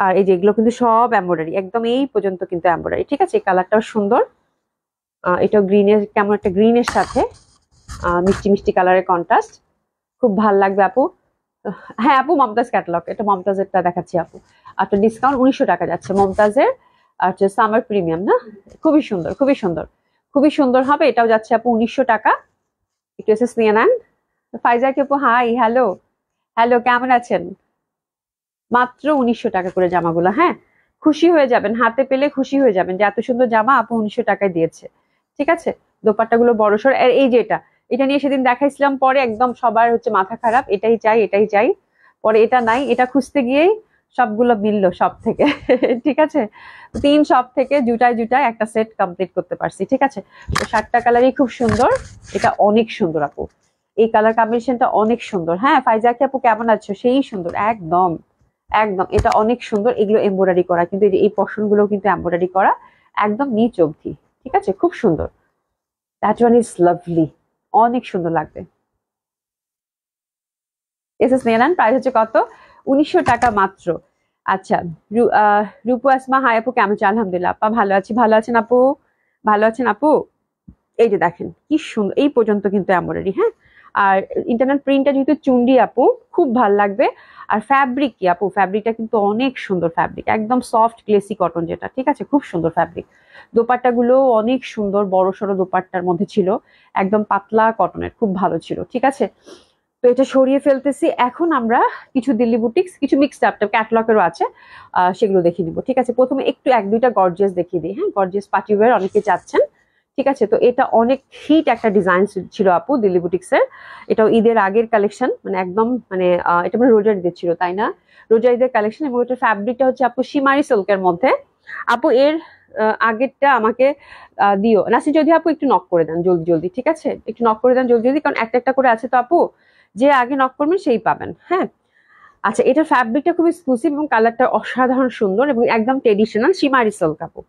আর এই যেগুলো কিন্তু সব এমব্রয়ডারি, একদম এই পর্যন্ত কিন্তু এমব্রয়ডারি। ঠিক আছে, এই কালারটাও সুন্দর, এটাও গ্রিনের, কেমন একটা গ্রিনের সাথে মিষ্টি মিষ্টি কালারের কন্ট্রাস্ট, খুব ভাল লাগবে আপু। হ্যাঁ আপু, মমতাজ ক্যাটালগ, এটা মমতাজেরটা দেখাচ্ছি আপু, আপনার ডিসকাউন্ট 1900 টাকা যাচ্ছে মমতাজের। আর হচ্ছে সামার প্রিমিয়াম না, খুবই সুন্দর, খুবই সুন্দর, খুবই সুন্দর হবে, এটাও যাচ্ছে আপু 1900 টাকা। একটু এসএস নিয়ে নেন। ফাইজা কি আপু, হাই, হ্যালো, হ্যালো, কেমন আছেন? মাত্র 1900 টাকা করে জামাগুলো, হ্যাঁ খুশি হয়ে যাবেন, হাতে পেলে খুশি হয়ে যাবেন যে এত সুন্দর জামা আপু 1900 টাকায় দিয়েছে। ঠিক আছে, দোপাট্টা গুলো বড়সড়। আর এই যে এটা নিয়ে সেদিন দেখাইছিলাম, পরে একদম সবার হচ্ছে মাথা খারাপ, এটাই চাই এটাই চাই, পরে এটা নাই, এটা খুঁজতে গিয়েই সবগুলো মিললো সব থেকে ঠিক আছে, 3 শপ থেকে জুটায় জুটায় একটা সেট কমপ্লিট করতে পারছি। ঠিক আছে, তো 7টা কালারই খুব সুন্দর, এটা অনেক সুন্দর আপু, এই কালার কম্বিনেশনটা অনেক সুন্দর। হ্যাঁ ফাইজা কি আপু কেমন আছো? সেই সুন্দর, একদম একদম, এটা অনেক সুন্দর, এগুলো এমব্রয়ডারি করা কিন্তু, এই পশন গুলো কিন্তু এমব্রয়ডারি করা একদম নিচ অবধি। ঠিক আছে, খুব সুন্দর, দ্যাট ওয়ান ইজ লাভলি, অনেক সুন্দর লাগবে। এসএস নিয়ে নেন, প্রাইস হচ্ছে কত, 1900 টাকা মাত্র। আচ্ছা, রূপু আসমা, হাই আপু কেমন আছেন? আলহামদুলিল্লাহ আপা ভালো আছি, ভালো আছেন আপু? ভালো আছেন আপু? এই যে দেখেন কি সুন্দর, এই পর্যন্ত কিন্তু এমব্রয়ডারি, হ্যাঁ আর ইন্টারনাল প্রিন্টটা যেহেতু চুন্ডি আপু, খুব ভাল লাগবে। আর ফ্যাব্রিক কি আপু, ফ্যাব্রিকটা কিন্তু অনেক সুন্দর ফ্যাব্রিক, একদম সফট গ্লেসি কটন যেটা, ঠিক আছে, খুব সুন্দর ফ্যাব্রিক। দোপাট্টা গুলো অনেক সুন্দর, বড় সড়ো দোপাট্টার মধ্যে ছিল, একদম পাতলা কটনের, খুব ভালো ছিল, ঠিক আছে। তো এটা সরিয়ে ফেলতেছি। এখন আমরা কিছু দিল্লি বুটিক্স, কিছু মিক্সড আপ ক্যাটলগেরও আছে, সেগুলো দেখিয়ে দিব, ঠিক আছে। প্রথমে একটু এক দুইটা গর্জিয়াস দেখিয়ে দিই। হ্যাঁ, গর্জিয়াস পার্টি ওয়্যার অনেকে চাচ্ছেন, ঠিক আছে। তো এটা অনেক হিট একটা ডিজাইন ছিল আপু দিল্লি বুটিক্স এর। এটাও ঈদের আগের কালেকশন, মানে একদম মানে এটা মানে রোজার ঈদের ছিল, তাই না? রোজার ঈদের কালেকশন। এবং এটার ফ্যাব্রিকটা হচ্ছে আপু শিমারি সিল্কের মধ্যে। আপু এর আগেরটা আমাকে দিও নাসির, যদি আপু একটু নক করে দেন জলদি জলদি, ঠিক আছে, একটু নক করে দেন জলদি জলদি, কারণ একটা একটা করে আছে তো আপু, যে আগে নক করবেন সেই পাবেন। হ্যাঁ, আচ্ছা, এটার ফ্যাব্রিকটা খুব এক্সক্লুসিভ এবং কালারটা অসাধারণ সুন্দর এবং একদম ট্রেডিশনাল শিমারি সিল্ক আপু,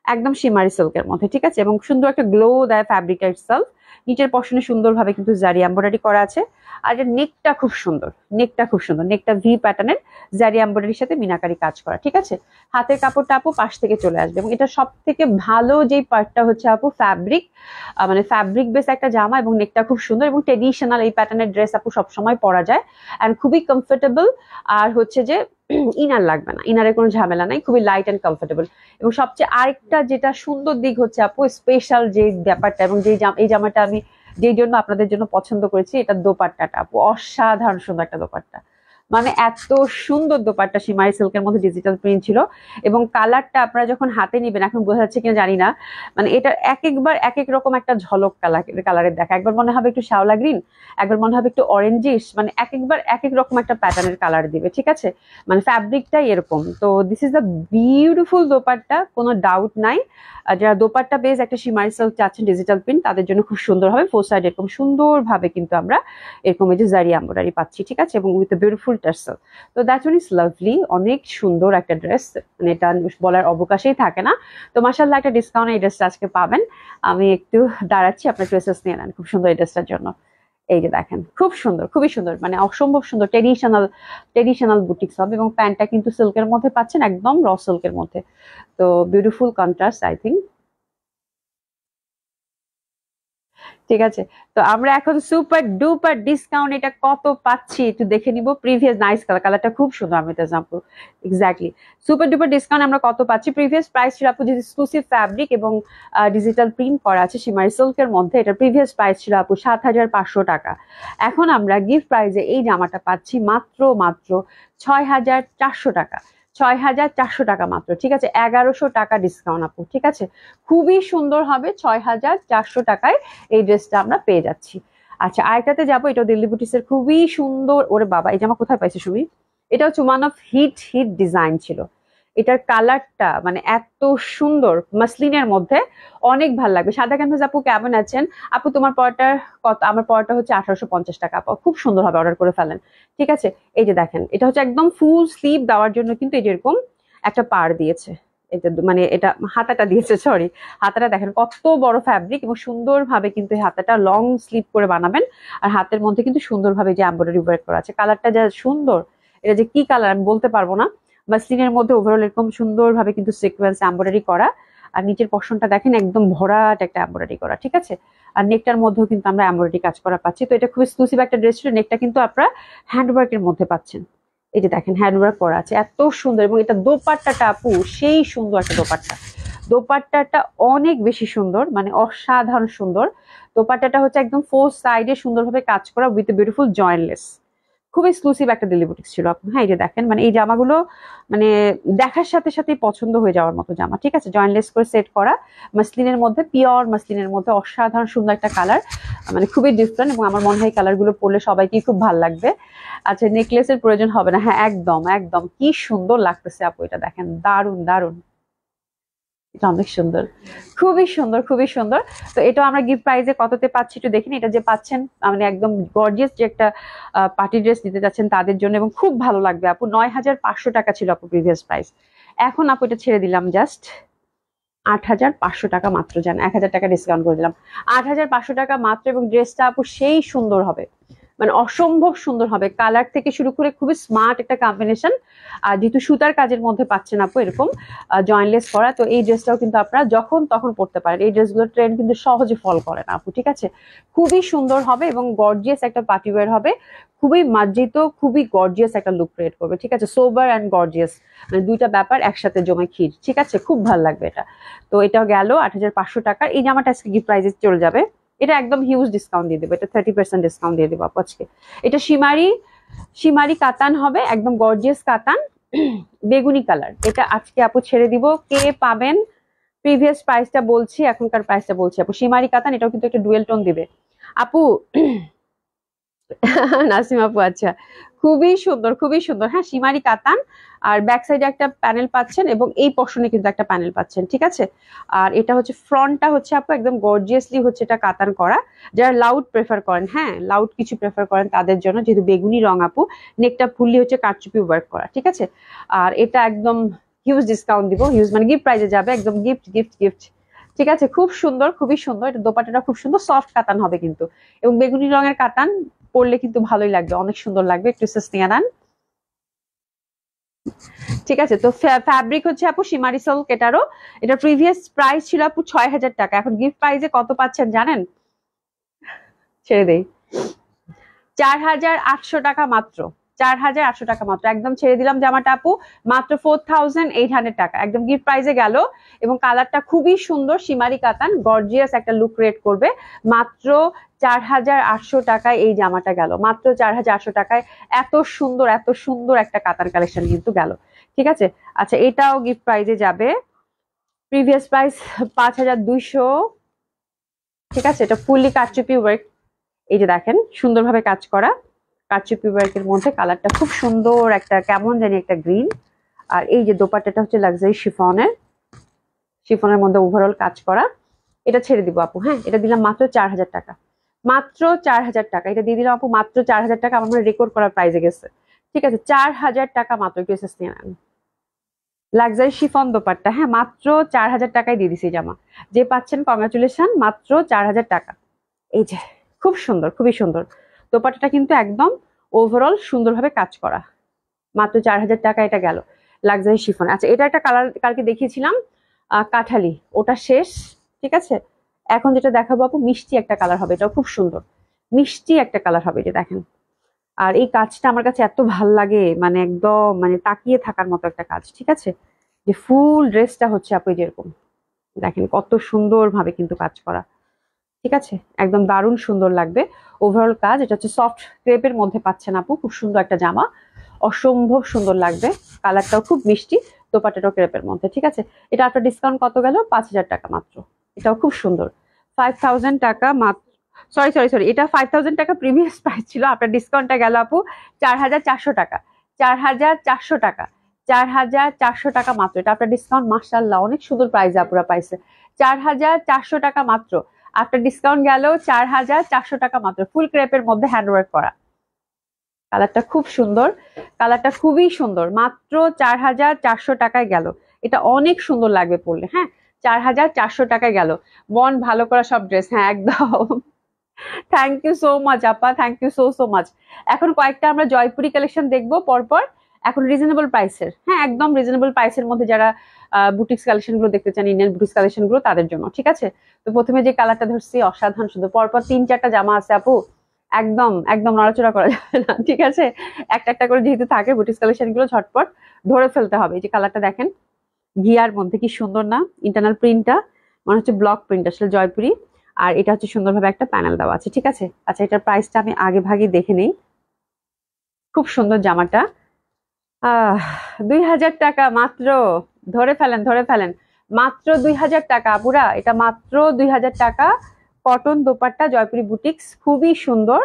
একদম শিমারি সিল্কের মধ্যে, ঠিক আছে। এবং সুন্দর একটা গ্লো দেয় ফ্যাব্রিকটা ইটসেলফ। নিচের পশনে সুন্দরভাবে কিন্তু জারি এমব্রয়ডারি করা আছে। আর এর নেকটা খুব সুন্দর, নেকটা খুব সুন্দর, নেকটা ভি প্যাটার্নের জারি এমব্রয়ডারির সাথে মিনাকারি কাজ করা, ঠিক আছে। হাতের কাপড়টা আপু পাশ থেকে চলে আসবে। এবং এটা সব থেকে ভালো যেই পার্টটা হচ্ছে আপু ফ্যাব্রিক, মানে ফ্যাব্রিক বেস একটা জামা এবং নেকটা খুব সুন্দর এবং ট্রেডিশনাল এই প্যাটার্নের ড্রেস আপু সবসময় পরা যায় অ্যান্ড খুবই কমফোর্টেবল। আর হচ্ছে যে ইনার লাগবে না, ইনারের কোনো ঝামেলা নাই, খুবই লাইট অ্যান্ড কমফোর্টেবল। এবং সবচেয়ে আরেকটা যেটা সুন্দর দিক হচ্ছে আপু স্পেশাল যে ব্যাপারটা, এবং এই জামাটা আমি যেই জন্য আপনাদের জন্য পছন্দ করেছি, এটা দোপাট্টাটা আপু অসাধারণ সুন্দর একটা দোপাট্টা, মানে এত সুন্দর দোপাট্টা শিমারি সিল্কের মধ্যে ডিজিটাল প্রিন্ট ছিল। এবং কালারটা আপনারা যখন হাতে নিবেন, এখন বোঝা যাচ্ছে কিনা জানি না, মানে এটা এক একবার এক এক রকম একটা ঝলক কালারের দেখা, একবার মনে হবে একটু শ্যাওলা গ্রিন, একবার মনে হবে একটু অরেঞ্জিশ, মানে এক একবার এক এক রকম একটা প্যাটার্নের কালার দিবে, ঠিক আছে। মানে ফ্যাব্রিকটাই এরকম। তো this is the beautiful dupatta, কোনো ডাউট নাই। যারা দোপাট্টা বেস একটা শিমারি সিল্ক চাচ্ছেন ডিজিটাল প্রিন্ট, তাদের জন্য খুব সুন্দর হবে। ফোর সাইড এরকম সুন্দরভাবে কিন্তু আমরা এরকম এই যে জারি এমব্রয়ডারি পাচ্ছি, ঠিক আছে, এবং উইথ বিউটিফুল টার্সেল। তো দ্যাট ওয়ান ইজ লাভলি, অনেক সুন্দর একটা ড্রেস, মানে এটা বলার অবকাশই থাকে না। তো মাশাআল্লাহ একটা ডিসকাউন্ট এই ড্রেসটা আজকে পাবেন। আমি একটু দাঁড়াচ্ছি, আপনার ড্রেসেস নিয়ে নেন খুব সুন্দর এই ড্রেসটার জন্য। এই যে দেখেন, খুব সুন্দর, খুবই সুন্দর, মানে অসম্ভব সুন্দর ট্রেডিশনাল ট্রেডিশনাল বুটিক্স হবে। এবং প্যান্টটা কিন্তু সিল্কের মধ্যে পাচ্ছেন, একদম র সিল্কের মধ্যে। তো বিউটিফুল কন্ট্রাস্ট আই থিঙ্ক, ঠিক আছে। তো আমরা এখন সুপার ডুপার ডিসকাউন্ট এটা কত পাচ্ছি একটু দেখে নিব। প্রিভিয়াস নাইস কালার, কালারটা খুব সুন্দর, আমি এটা জানবো এক্স্যাক্টলি। সুপার ডুপার ডিসকাউন্ট আমরা কত পাচ্ছি। প্রিভিয়াস প্রাইস ছিল আপু, যে এক্সক্লুসিভ ফ্যাব্রিক এবং ডিজিটাল প্রিন্ট করা আছে শিমারি সিল্কের মধ্যে, এটা প্রিভিয়াস প্রাইস ছিল আপু 7,500 টাকা। এখন আমরা গিফট প্রাইজে এই জামাটা পাচ্ছি মাত্র মাত্র 6,400 টাকা, 6,400 টাকা মাত্র, ঠিক আছে। 1,100 টাকা ডিসকাউন্ট আপু, ঠিক আছে। খুবই সুন্দর হবে, 6,400 টাকায় এই ড্রেসটা আমরা পেয়ে যাচ্ছি। আচ্ছা, আরেকটাতে যাবো, এটা দিল্লি বুটিক্স এর খুবই সুন্দর। ওরে বাবা, এই জামা কোথায় পাইছে সুমি? এটা হচ্ছে one of hit hit design ছিল। এটার কালারটা মানে এত সুন্দর, মাসলিনের মধ্যে অনেক ভালো লাগবে। সাদা ক্যানভাস আপু কেমন আছেন? আপু তোমার পরটা কত? আমার পরটা হচ্ছে 1,850 টাকা আপু, খুব সুন্দর হবে, অর্ডার করে ফেলেন, ঠিক আছে। এই যে দেখেন, এটা হচ্ছে একদম ফুল স্লিভ দেওয়ার জন্য কিন্তু এই যেরকম একটা পার দিয়েছে, এটা মানে এটা হাতাটা দিয়েছে, সরি, হাতাটা দেখেন কত বড় ফ্যাব্রিক এবং সুন্দরভাবে কিন্তু এই হাতাটা লং স্লিভ করে বানাবেন। আর হাতের মধ্যে কিন্তু সুন্দরভাবে যে এমব্রয়ডারি ওয়ার্ক করা আছে, কালারটা যা সুন্দর, এটা যে কি কালার আমি বলতে পারবো না। মাসলিনের মধ্যে ওভারঅল এরকম সুন্দরভাবে কিন্তু সিকোয়েন্স এমব্রয়ডারি করা। আর নিচের পশনটা দেখেন একদম ভরাট একটা এমব্রয়ডারি করা, ঠিক আছে। আর নেকটার মধ্যেও কিন্তু আমরা এমব্রয়ডারি কাজ করা পাচ্ছি। তো এটা খুব এক্সক্লুসিভ একটা ড্রেস ছিল। নেকটা কিন্তু আপনারা হ্যান্ডওয়ার্কের মধ্যে পাচ্ছেন, এই যে দেখেন হ্যান্ডওয়ার্ক করা আছে, এত সুন্দর। এবং এটা দোপাট্টাটা আপু সেই সুন্দর একটা দোপাট্টা, দোপাট্টাটা অনেক বেশি সুন্দর, মানে অসাধারণ সুন্দর। দোপাট্টাটা হচ্ছে একদম ফোর সাইডে সুন্দরভাবে কাজ করা উইথ বিউটিফুল জয়েন্টলেস, খুব এক্সক্লুসিভ একটা দিল্লি বুটিক্স ছিল আপু। হ্যাঁ, এই যে দেখেন, মানে এই জামাগুলো মানে দেখার সাথে সাথেই পছন্দ হয়ে যাওয়ার মতো জামা, ঠিক আছে। জয়েন্টলেস করে সেট করা, মাসলিনের মধ্যে, পিওর মাসলিনের মধ্যে, অসাধারণ সুন্দর একটা কালার, মানে খুবই ডিফারেন্ট। এবং আমার মনে হয় কালার গুলো পরলে সবাইকেই খুব ভালো লাগবে। আচ্ছা, নেকলেসের প্রয়োজন হবে না। হ্যাঁ, একদম একদম, কি সুন্দর লাগতেছে আপু, এটা দেখেন, দারুন দারুন, এটা অনেক সুন্দর, খুবই সুন্দর, খুবই সুন্দর। তো এটা আমরা গিফট প্রাইজে কততে পাচ্ছি একটু দেখিনি। এটা যে পাচ্ছেন মানে একদম গর্জিয়াস যে একটা পার্টি ড্রেস দিতে যাচ্ছেন তাদের জন্য, এবং খুব ভালো লাগবে আপু। 9,500 টাকা ছিল আপু প্রিভিয়াস প্রাইস, এখন আপু এটা ছেড়ে দিলাম জাস্ট 8,500 টাকা মাত্র। জান 1,000 টাকা ডিসকাউন্ট করে দিলাম, 8,500 টাকা মাত্র। এবং ড্রেসটা আপু সেই সুন্দর হবে, মানে অসম্ভব সুন্দর হবে, কালার থেকে শুরু করে খুবই স্মার্ট একটা কম্বিনেশন। আর যেহেতু সুতার কাজের মধ্যে পাচ্ছেন আপু এরকম জয়েন্টলেস করা, তো এই ড্রেসটাও কিন্তু আপনারা যখন তখন পরতে পারেন। এই ড্রেসগুলোর ট্রেন্ড কিন্তু সহজে ফল করে না আপু, ঠিক আছে। খুবই সুন্দর হবে এবং গর্জিয়াস একটা পার্টি ওয়্যার হবে, খুবই মার্জিত, খুবই গর্জিয়াস একটা লুক ক্রিয়েট করবে, ঠিক আছে। সোবার অ্যান্ড গর্জিয়াস, মানে দুইটা ব্যাপার একসাথে জমে ক্ষীর, ঠিক আছে, খুব ভালো লাগবে এটা। তো এটাও গেল ৮৫০০ টাকার। এই জামাটা আজকে গিফট প্রাইজে চলে যাবে, এটা একদম হিউজ ডিসকাউন্ট দিয়ে দেবো, এটা 30% ডিসকাউন্ট দিয়ে দেবো আপু আজকে। এটা সীমারি কাতান হবে, একদম গর্জিয়াস কাতান, বেগুনি কালার। এটা আজকে আপু ছেড়ে দিব, কে পাবেন? প্রিভিয়াস প্রাইসটা বলছি, এখনকার প্রাইসটা বলছি আপু। সীমারি কাতান, এটাও কিন্তু একটা ডুয়েল টোন দিবে আপু। নাসিম আপু, আচ্ছা, খুবই সুন্দর, খুবই সুন্দর। হ্যাঁ, সীমারি কাতান, আর ব্যাক সাইডে একটা প্যানেল পাচ্ছেন এবং এই পশনে কিন্তু একটা প্যানেল পাচ্ছেন, ঠিক আছে। আর এটা হচ্ছে ফ্রন্টটা হচ্ছে আপু একদম গর্জিয়াসলি হচ্ছে এটা কাতান করা। যারা লাউড প্রেফার করেন, হ্যাঁ লাউড কিছু প্রেফার করেন তাদের জন্য, যেহেতু বেগুনি রং আপু, নেকটা ফুললি হচ্ছে কারচুপি ওয়ার্ক করা, ঠিক আছে। আর এটা একদম হিউজ ডিসকাউন্ট দিব, হিউজ মানে গিফট প্রাইজে যাবে, একদম গিফট গিফট গিফট, ঠিক আছে। খুব সুন্দর, খুবই সুন্দর। এটা দোপাট্টাটা খুব সুন্দর, সফট কাতান হবে কিন্তু, এবং বেগুনি রঙের কাতান পরলে কিন্তু ভালোই লাগবে, অনেক সুন্দর লাগবে। একটু নিয়ে নেন, ঠিক আছে। তো ফ্যাব্রিক হচ্ছে আপু সীমারি সিল্ক, এটারও এটা প্রিভিয়াস প্রাইস ছিল আপু ৬০০০ টাকা, এখন গিফট প্রাইজে কত পাচ্ছেন জানেন? ছেড়ে দেই, ৪৮০০ টাকা মাত্র, ৪৮০০ টাকা মাত্র, একদম ছেড়ে দিলাম জামাটা আপু, মাত্র 4800 টাকা, একদম গিফট প্রাইজে গেল। এবং কালারটা খুবই সুন্দর, সীমারি কাতান, গর্জিয়াস একটা লুক ক্রিয়েট করবে। মাত্র ৪৮০০ টাকায় এই জামাটা গেল, মাত্র ৪৮০০ টাকায়। এত সুন্দর, এত সুন্দর একটা কাতান কালেকশন কিন্তু গেল, ঠিক আছে। আচ্ছা, এটাও গিফট প্রাইজে যাবে, প্রিভিয়াস প্রাইস 5200, ঠিক আছে। এটা ফুললি কারচুপি ওয়ার্ক, এই যে দেখেন সুন্দরভাবে কাজ করা কারচুপি ওয়ার্কের মধ্যে, কালারটা খুব সুন্দর একটা কেমন জানি একটা গ্রিন। আর এই যে দোপাট্টাটা হচ্ছে লাক্সারি শিফনের মধ্যে ওভারঅল কাজ করা। এটা ছেড়ে দিব আপু, হ্যাঁ এটা দিলাম মাত্র ৪০০০ টাকা, মাত্র ৪০০০ টাকা, এটা দিয়ে দিলাম আপু মাত্র ৪০০০ টাকা। আমার রেকর্ড করার প্রাইজে গেছে, ঠিক আছে। ৪০০০ টাকা মাত্র, একটু এসএস নিয়ে নেন। লাক্সারি শিফন দোপাট্টা, হ্যাঁ মাত্র ৪০০০ টাকায় দিয়ে দিছি জামা, যে পাচ্ছেন কংগ্রাচুলেশন, মাত্র ৪০০০ টাকা। এই যে খুব সুন্দর, খুবই সুন্দর দোপাট্টাটা কিন্তু একদম ওভারঅল সুন্দরভাবে কাজ করা, মাত্র ৪০০০ টাকা এটা গেল লাক্সারি শিফন। আচ্ছা, এটা একটা কালার কালকে দেখিয়েছিলাম কাঠালি, ওটা শেষ, ঠিক আছে। এখন যেটা দেখাবো আপু মিষ্টি একটা কালার হবে, এটাও খুব সুন্দর মিষ্টি একটা কালার হবে, এটা দেখেন। আর এই কাজটা আমার কাছে এত ভাল লাগে, মানে একদম মানে তাকিয়ে থাকার মতো একটা কাজ, ঠিক আছে। যে ফুল ড্রেসটা হচ্ছে আপু যেরকম দেখেন কত সুন্দর ভাবে কিন্তু কাজ করা, ঠিক আছে, একদম দারুণ সুন্দর লাগবে ওভারঅল কাজ। এটা হচ্ছে সফট ক্রেপের মধ্যে পাচ্ছেন আপু, খুব সুন্দর একটা জামা, অসম্ভব সুন্দর লাগবে, কালারটাও খুব মিষ্টি, দোপাট্টাটাও ক্রেপের মধ্যে, ঠিক আছে। এটা আপনার ডিসকাউন্ট কত গেল? ৫০০০ টাকা মাত্র, এটাও খুব সুন্দর, 5000 টাকা মাত্র। সরি সরি সরি, এটা 5000 টাকা প্রিভিয়াস প্রাইস ছিল, আপনার ডিসকাউন্টটা গেল আপু ৪৪০০ টাকা, ৪৪০০ টাকা, ৪৪০০ টাকা মাত্র। এটা আপনার ডিসকাউন্ট, মাশাআল্লাহ অনেক সুন্দর প্রাইস আপুরা পাইছে, ৪৪০০ টাকা মাত্র। আপনার ডিসকাউন্ট গেল ৪৪০০ টাকা মাত্র, ফুল ক্রেপের মধ্যে হ্যান্ডওয়ার্ক করা, কালারটা খুব সুন্দর, কালারটা খুবই সুন্দর, মাত্র ৪৪০০ টাকায় গেল। এটা অনেক সুন্দর লাগবে পরলে, হ্যাঁ ৪৪০০ টাকায় গেল। মন ভালো করা সব ড্রেস, হ্যাঁ একদম। থ্যাংক ইউ সো মাচ আপা, thank you so so much. এখন কয়েকটা আমরা জয়পুরি কালেকশন দেখবো পরপর, এখন রিজনেবল প্রাইসের, হ্যাঁ একদম রিজনেবল প্রাইসের মধ্যে যারা বুটিক্স কালেকশন গুলো দেখতে চান, ইন্ডিয়ান বুটিক্স কালেকশন গুলো তাদের জন্য, ঠিক আছে। তো প্রথমে যে কালারটা ধরছি অসাধারণ সুন্দর, পরপর ৩-৪টা জামা আছে আপু, একদম একদম নড়াচড়া করা যাবে না, ঠিক আছে। একটা একটা করে যেহেতু থাকে বুটিক্স কালেকশন গুলো ঝটপট ধরে ফেলতে হবে। এই যে কালারটা দেখেন ঘিয়ার মধ্যে, কি সুন্দর না, ইন্টারনাল প্রিন্টটা মনে হচ্ছে ব্লক প্রিন্ট, আসলে জয়পুরি। আর এটা হচ্ছে সুন্দরভাবে একটা প্যানেল দেওয়া আছে, ঠিক আছে। আচ্ছা, এটার প্রাইসটা আমি আগে ভাগে দেখে নেই, খুব সুন্দর জামাটা, ২০০০ টাকা মাত্র, ধরে ফেলেন ধরে ফেলেন, মাত্র ২০০০ টাকা আপুরা, এটা মাত্র ২০০০ টাকা। কটন দোপাট্টা, জয়পুরি বুটিক্স, খুবই সুন্দর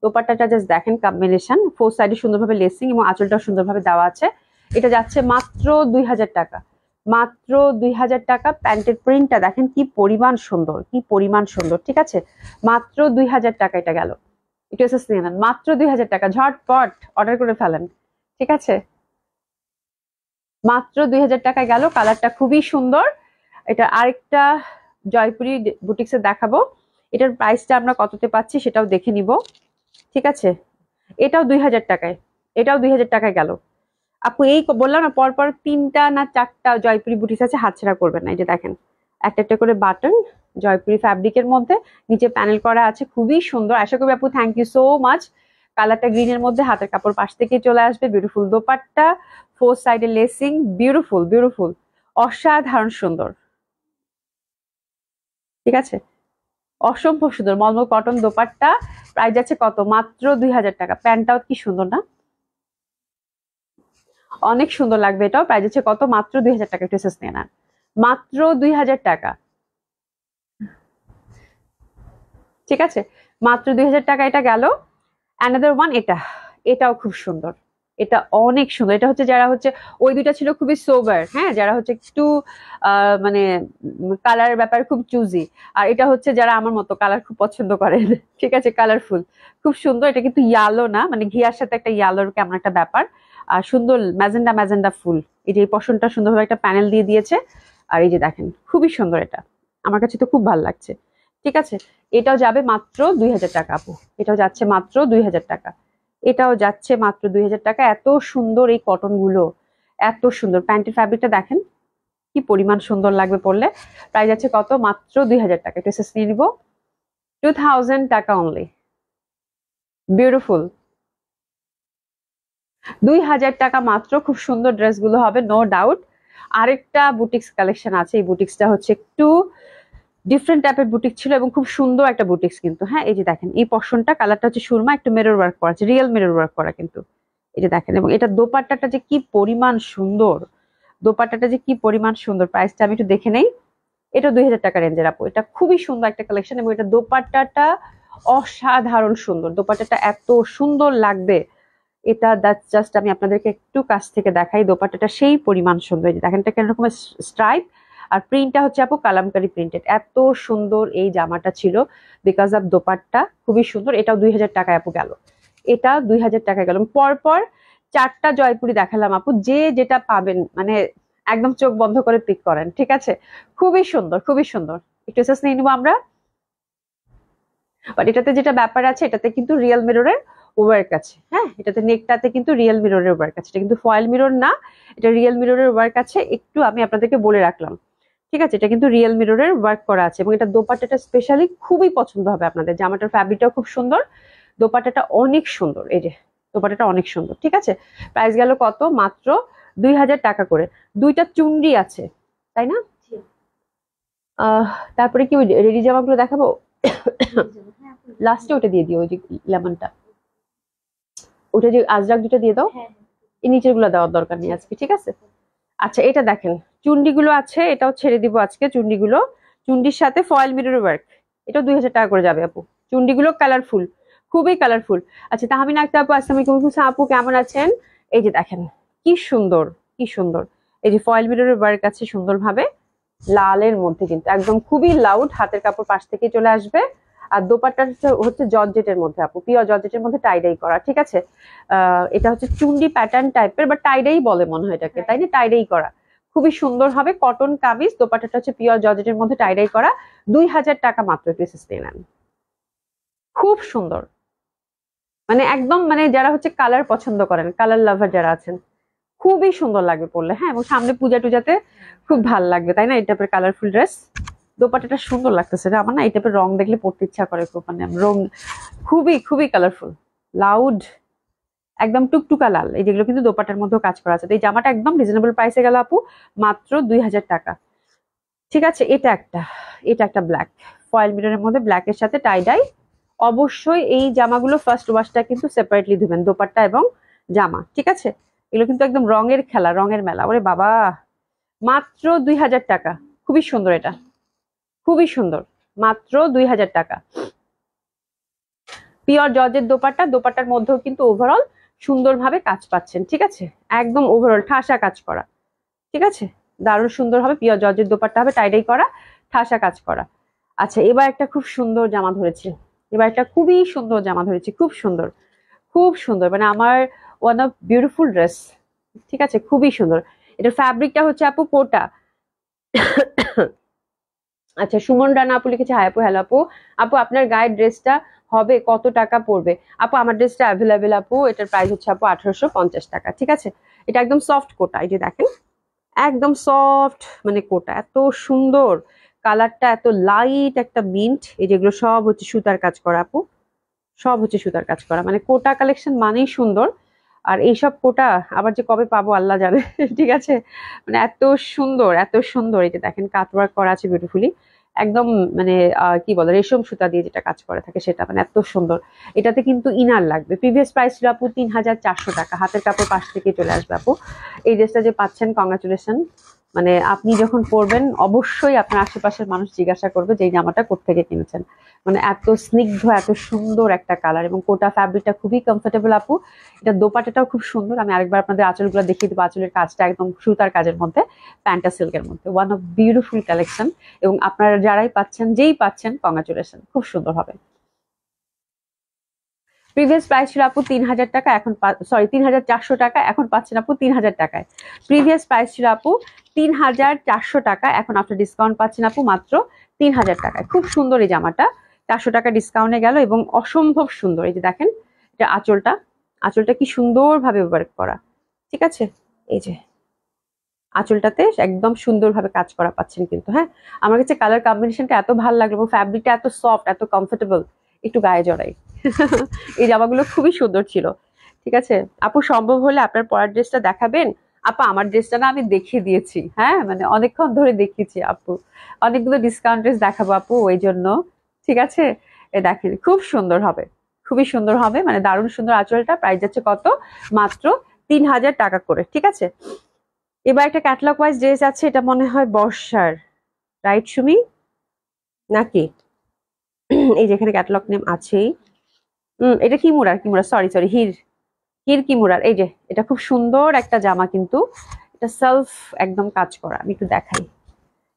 দোপাট্টাটা, জাস্ট দেখেন কম্বিনেশন, ফোর সাইডে সুন্দরভাবে লেসিং এবং আঁচলটাও সুন্দরভাবে দেওয়া আছে। এটা যাচ্ছে মাত্র ২০০০ টাকা, মাত্র ২০০০ টাকা। প্যান্টের প্রিন্টটা দেখেন কি পরিমাণ সুন্দর, কি পরিমাণ সুন্দর, ঠিক আছে, মাত্র ২০০০ টাকা এটা গেল। একটু এসএস নিয়ে নেন, মাত্র ২০০০ টাকা, ঝটপট অর্ডার করে ফেলেন, ঠিক আছে, মাত্র ২০০০ টাকায় গেল। কালারটা খুবই সুন্দর। এটা আরেকটা জয়পুরি বুটিক্সে দেখাবো, এটার প্রাইসটা আমরা কততে পাচ্ছি সেটাও দেখে নিব। ঠিক আছে, এটাও 2000 টাকায়, এটাও 2000 টাকায় গেল আপু। এই বললাম না, পরপর 3টা না 4টা জয়পুরি বুটিক্স আছে, হাতছাড়া করবেন না। এই যে দেখেন, একটা একটা করে বাটন, জয়পুরি ফ্যাব্রিকের মধ্যে, নিচে প্যানেল করা আছে, খুবই সুন্দর। আশা করি আপু, থ্যাংক ইউ সো মাচ। কালারটা গ্রিনের মধ্যে, হাতের কাপড় পাশ থেকে চলে আসবে, বিউটিফুল দোপাট্টা, 4 সাইডে লেসিং, বিউটিফুল বিউটিফুল, অসাধারণ সুন্দর। ঠিক আছে, অসম্ভব সুন্দর মলমল কটন দোপাট্টা। প্রাইস যাচ্ছে কত? মাত্র 2000 টাকা। প্যান্টটাও কি সুন্দর না, অনেক সুন্দর লাগবে। এটাও প্রাইস হচ্ছে কত? মাত্র 2000 টাকা। একটু এসএস নিয়ে নেন, মাত্র 2000 টাকা। ঠিক আছে, মাত্র 2000 টাকা এটা গেল। অ্যানাদার ওয়ান, এটা, এটাও খুব সুন্দর, এটা অনেক সুন্দর। এটা হচ্ছে যারা হচ্ছে, ওই দুইটা ছিল খুবই সোবার, হ্যাঁ, যারা হচ্ছে একটু মানে কালারের ব্যাপারে খুব চুজি। আর এটা হচ্ছে যারা আমার মতো কালার খুব পছন্দ করে। ঠিক আছে, কালারফুল, খুব সুন্দর। এটা কিন্তু ইয়ালো না, মানে ঘিয়ার সাথে একটা ইয়ালোর কেমন একটা ব্যাপার। আর সুন্দর ম্যাজেন্ডা ম্যাজেন্ডা ফুল। এই যে এই পশনটা সুন্দরভাবে একটা প্যানেল দিয়ে দিয়েছে। আর এই যে দেখেন, খুবই সুন্দর এটা, আমার কাছে তো খুব ভালো লাগছে। ঠিক আছে, এটাও যাবে মাত্র 2000 টাকা আপু। এটাও যাচ্ছে মাত্র 2000 টাকা। এটাও যাচ্ছে মাত্র 2000 টাকা। এত সুন্দর এই কটন গুলো, এত সুন্দর। প্যান্টের ফ্যাব্রিকটা দেখেন কি পরিমাণ সুন্দর লাগবে পরলে। প্রাইস আছে কত? মাত্র 2000 টাকা। একটু এসএস নিয়ে নিব, 2000 টাকা অনলি। বিউটিফুল, 2000 টাকা মাত্র। খুব সুন্দর ড্রেসগুলো হবে, নো ডাউট। আরেকটা বুটিক্স কালেকশন আছে, এই বুটিক্সটা হচ্ছে একটু ডিফারেন্ট টাইপের বুটিক ছিল এবং খুব সুন্দর একটা বুটিক্স কিন্তু। হ্যাঁ, এই যে দেখেন, এই পশনটা কালারটা হচ্ছে সুরমা, একটু মিরর ওয়ার্ক করা আছে, রিয়েল মিরর ওয়ার্ক করা কিন্তু। এই যে দেখেন, এবং এটা দোপাট্টাটা যে কি পরিমাণ সুন্দর, দোপাট্টাটা যে কি পরিমাণ সুন্দর। প্রাইসটা আমি একটু দেখে নেই। এটা 2000 টাকা রেঞ্জের আপু। এটা খুবই সুন্দর একটা কালেকশন, এবং এটা দোপাট্টাটা অসাধারণ সুন্দর। দোপাট্টাটা এত সুন্দর লাগবে, এটা দ্যাটস জাস্ট, আমি আপনাদেরকে একটু কাছ থেকে দেখাই। দোপাট্টাটা সেই পরিমাণ সুন্দর। এই যে দেখেন, এটা কেন রকমের স্ট্রাইপ, আর প্রিন্টটা হচ্ছে আপু কালামকারী প্রিন্টেড। এত সুন্দর এই জামাটা ছিল বিকজ অফ দোপাট্টা, খুবই সুন্দর। এটাও 2000 টাকায় আপু গেল, এটা 2000 টাকা গেল। পরপর 4টা জয়পুরি দেখালাম আপু, যে যেটা পাবেন মানে একদম চোখ বন্ধ করে পিক করেন। ঠিক আছে, খুবই সুন্দর, খুবই সুন্দর। একটু এসেস নিয়ে নিবো আমরা। বাট এটাতে যেটা ব্যাপার আছে, এটাতে কিন্তু রিয়েল মিররের ওয়ার্ক আছে। হ্যাঁ, এটাতে নেকটাতে কিন্তু রিয়েল মিররের ওয়ার্ক আছে, এটা কিন্তু ফয়েল মিরর না, এটা রিয়েল মিররের ওয়ার্ক আছে। একটু আমি আপনাদেরকে বলে রাখলাম। ঠিক আছে, এটা কিন্তু রিয়েল মিররের ওয়ার্ক করা আছে, এবং এটা দোপাট্টাটা স্পেশালি খুবই পছন্দ হবে আপনাদের। জামাটার ফ্যাব্রিকটাও খুব সুন্দর, দোপাট্টাটা অনেক সুন্দর। এই যে দোপাট্টাটা অনেক সুন্দর। ঠিক আছে, প্রাইস গেল কত? মাত্র 2000 টাকা করে। দুইটা চুন্ডি আছে, তাই না? তারপরে কি রেডি জামাগুলো দেখাবো? লাস্টে ওটা দিয়ে দিও, ওই যে লেমনটা, ওটা যে আজরাক দুটো দিয়ে দাও। এই নিচের গুলো দেওয়ার দরকার নেই আজকে। ঠিক আছে, আচ্ছা এটা দেখেন, চুন্ডিগুলো আছে, এটাও ছেড়ে দিব আজকে চুন্ডিগুলো। চুন্ডির সাথে ফয়েল মিরর ওয়ার্ক, এটাও 2000 টাকা করে যাবে আপু। চুন্ডিগুলো কালারফুল, খুবই কালারফুল। আচ্ছা, তাহমিনা আক্তার আপু, আসসালামু আলাইকুম। আপু কেমন আছেন? এই যে দেখেন, কি সুন্দর, কি সুন্দর। এই যে ফয়েল মিরর ওয়ার্ক আছে সুন্দরভাবে, লালের মধ্যে কিন্তু একদম খুবই লাউড। হাতের কাপড় পাশ থেকে চলে আসবে। আর দোপাট্টা হচ্ছে জর্জেটের মধ্যে আপু, পিওর জর্জেটের মধ্যে টাইডাই করা। ঠিক আছে, এটা হচ্ছে চুন্ডি প্যাটার্ন টাইপের, বা টাইডাই বলে মনে হয় এটাকে, তাই না? টাইডাই করা, খুবই সুন্দর হবে। কটন কামিজ, দোপাট্টাটা হচ্ছে পিওর জর্জেটের মধ্যে টাইডাই করা। 2000 টাকা মাত্র। পিসেস নিয়ে নেন, খুব সুন্দর। মানে একদম, মানে যারা হচ্ছে কালার পছন্দ করেন, কালার লাভার যারা আছেন, খুবই সুন্দর লাগবে পরলে। হ্যাঁ, এবং সামনে পূজা টুজাতে খুব ভালো লাগবে, তাই না? এই টাইপের কালারফুল ড্রেস, দোপাট্টাটা সুন্দর লাগতেছে। আমার না এই টাইপের রং দেখলে পড়তে ইচ্ছা করে খুব, মানে রং খুবই খুবই কালারফুল, লাউড, একদম টুকটুকা লাল। এই যেগুলো কিন্তু দোপাট্টার মধ্যেও কাজ করা আছে। তো এই জামাটা একদম রিজনেবল প্রাইসে গেল আপু, মাত্র 2000 টাকা। ঠিক আছে, এটা একটা, এটা একটা ব্ল্যাক, ফয়েল মিররের মধ্যে ব্ল্যাকের সাথে টাই ডাই। অবশ্যই এই জামাগুলো ফার্স্ট ওয়াশটা কিন্তু সেপারেটলি ধুবেন, দোপাট্টা এবং জামা। ঠিক আছে, এগুলো কিন্তু একদম রঙের খেলা, রঙের মেলা। ওরে বাবা, মাত্র 2000 টাকা। খুবই সুন্দর এটা, খুবই সুন্দর, মাত্র 2000 টাকা। পিওর জর্জের দোপাট্টা, দোপাট্টার মধ্যেও কিন্তু ওভারঅল সুন্দরভাবে কাজ পাচ্ছেন। ঠিক আছে, একদম ওভারঅল ঠাসা কাজ করা। ঠিক আছে, দারুণ সুন্দর হবে। পিওর জর্জের দোপাট্টা হবে, টাইডাই করা, ঠাসা কাজ করা। আচ্ছা, এবার একটা খুব সুন্দর জামা ধরেছি, এবার একটা খুবই সুন্দর জামা ধরেছি, খুব সুন্দর, খুব সুন্দর, মানে আমার ওয়ান অফ বিউটিফুল ড্রেস। ঠিক আছে, খুবই সুন্দর। এটার ফ্যাব্রিকটা হচ্ছে আপু কোটা, আচ্ছা, সুমন রানা আপু লিখেছে, হাই আপু, হ্যালো আপু। আপু আপনার গায়ের ড্রেসটা হবে কত টাকা পড়বে? আপু আমার ড্রেসটা অ্যাভেলেবেল আপু, এটার প্রাইস হচ্ছে আপু 1850 টাকা, ঠিক আছে? এটা একদম সফট কোটা, এই যে দেখেন, একদম সফট মানে কোটা, এত সুন্দর কালারটা, এত লাইট একটা মিন্ট, এই যেগুলো সব হচ্ছে সুতার কাজ করা আপু, সব হচ্ছে সুতার কাজ করা, মানে কোটা কালেকশন মানেই সুন্দর। আর এইসব কোটা আবার যে কবে পাবো আল্লাহ জানে ঠিক আছে, মানে এত সুন্দর, এত সুন্দর। এই যে দেখেন কাটওয়ার্ক করা আছে বিউটিফুলি, একদম মানে কি বলে, রেশম সুতা দিয়ে যেটা কাজ করা থাকে সেটা, মানে এত সুন্দর। এটাতে কিন্তু ইনার লাগবে। প্রিভিয়াস প্রাইস ছিল আপু 3400 টাকা, হাতের কাপড় পাশ থেকে চলে আসবে আপু। এই ড্রেসটা যে পাচ্ছেন, কংগ্রাচুলেশন। মানে আপনি যখন পরবেন অবশ্যই আপনার আশেপাশের মানুষ জিজ্ঞাসা করবে যে এই জামাটা কোত্থেকে কিনেছেন। মানে এত স্নিগ্ধ, এত সুন্দর একটা কালার, এবং কোটা ফ্যাব্রিকটা খুবই কমফোর্টেবল আপু। এটা দোপাট্টাটাও খুব সুন্দর, আমি আরেকবার আপনাদের আঁচলগুলো দেখিয়ে দেবো। আঁচলের কাজটা একদম সুতার কাজের মধ্যে, প্যান্টা সিল্কের মধ্যে, ওয়ান অফ বিউটিফুল কালেকশন। এবং আপনারা যারাই পাচ্ছেন, যেই পাচ্ছেন, কংগ্রাচুলেশন, খুব সুন্দর হবে। প্রিভিয়াস প্রাইস ছিল আপু 3000 টাকা, এখন সরি 3400 টাকা, এখন পাচ্ছেন আপু 3000 টাকায়। প্রিভিয়াস প্রাইস ছিল আপু 3400 টাকা, এখন আপনার ডিসকাউন্ট পাচ্ছেন আপু মাত্র 3000 টাকায়। খুব সুন্দর এই জামাটা, 400 টাকা ডিসকাউন্টে গেল, এবং অসম্ভব সুন্দর। এই যে দেখেন, এটা আঁচলটা, আঁচলটা কি সুন্দরভাবে ওয়ার্ক করা, ঠিক আছে? এই যে আঁচলটাতে একদম সুন্দরভাবে কাজ করা পাচ্ছেন কিন্তু, হ্যাঁ। আমার কাছে কালার কম্বিনেশনটা এত ভালো লাগলো, এবং ফ্যাব্রিকটা এত সফট, এত কমফোর্টেবল, একটু গায়ে জড়াই এই জামাগুলো খুবই সুন্দর ছিল, ঠিক আছে? আপু সম্ভব হলে আপনার পরার ড্রেসটা দেখাবেন। আপা আমার ড্রেসটা না আমি দেখিয়ে দিয়েছি, হ্যাঁ, মানে অনেকক্ষণ ধরে দেখিয়েছি আপু। অনেকগুলো ডিসকাউন্ট ড্রেস দেখাবো আপু ওই জন্য, ঠিক আছে? এ দেখেন খুব সুন্দর হবে, খুবই সুন্দর হবে, মানে দারুণ সুন্দর। আঁচলটা প্রাইস যাচ্ছে কত? মাত্র 3000 টাকা করে, ঠিক আছে? এবার একটা ক্যাটালগ ওয়াইজ ড্রেস আছে, এটা মনে হয় বর্ষার, রাইট সুমি নাকি? এই যেখানে ক্যাটালগ নেম আছেই। এটা কিমুরার, কিমুরা, সরি সরি, হির, হির কিমুরার। এই যে এটা খুব সুন্দর একটা জামা কিন্তু, এটা সেলফ একদম কাজ করা, আমি একটু দেখাই।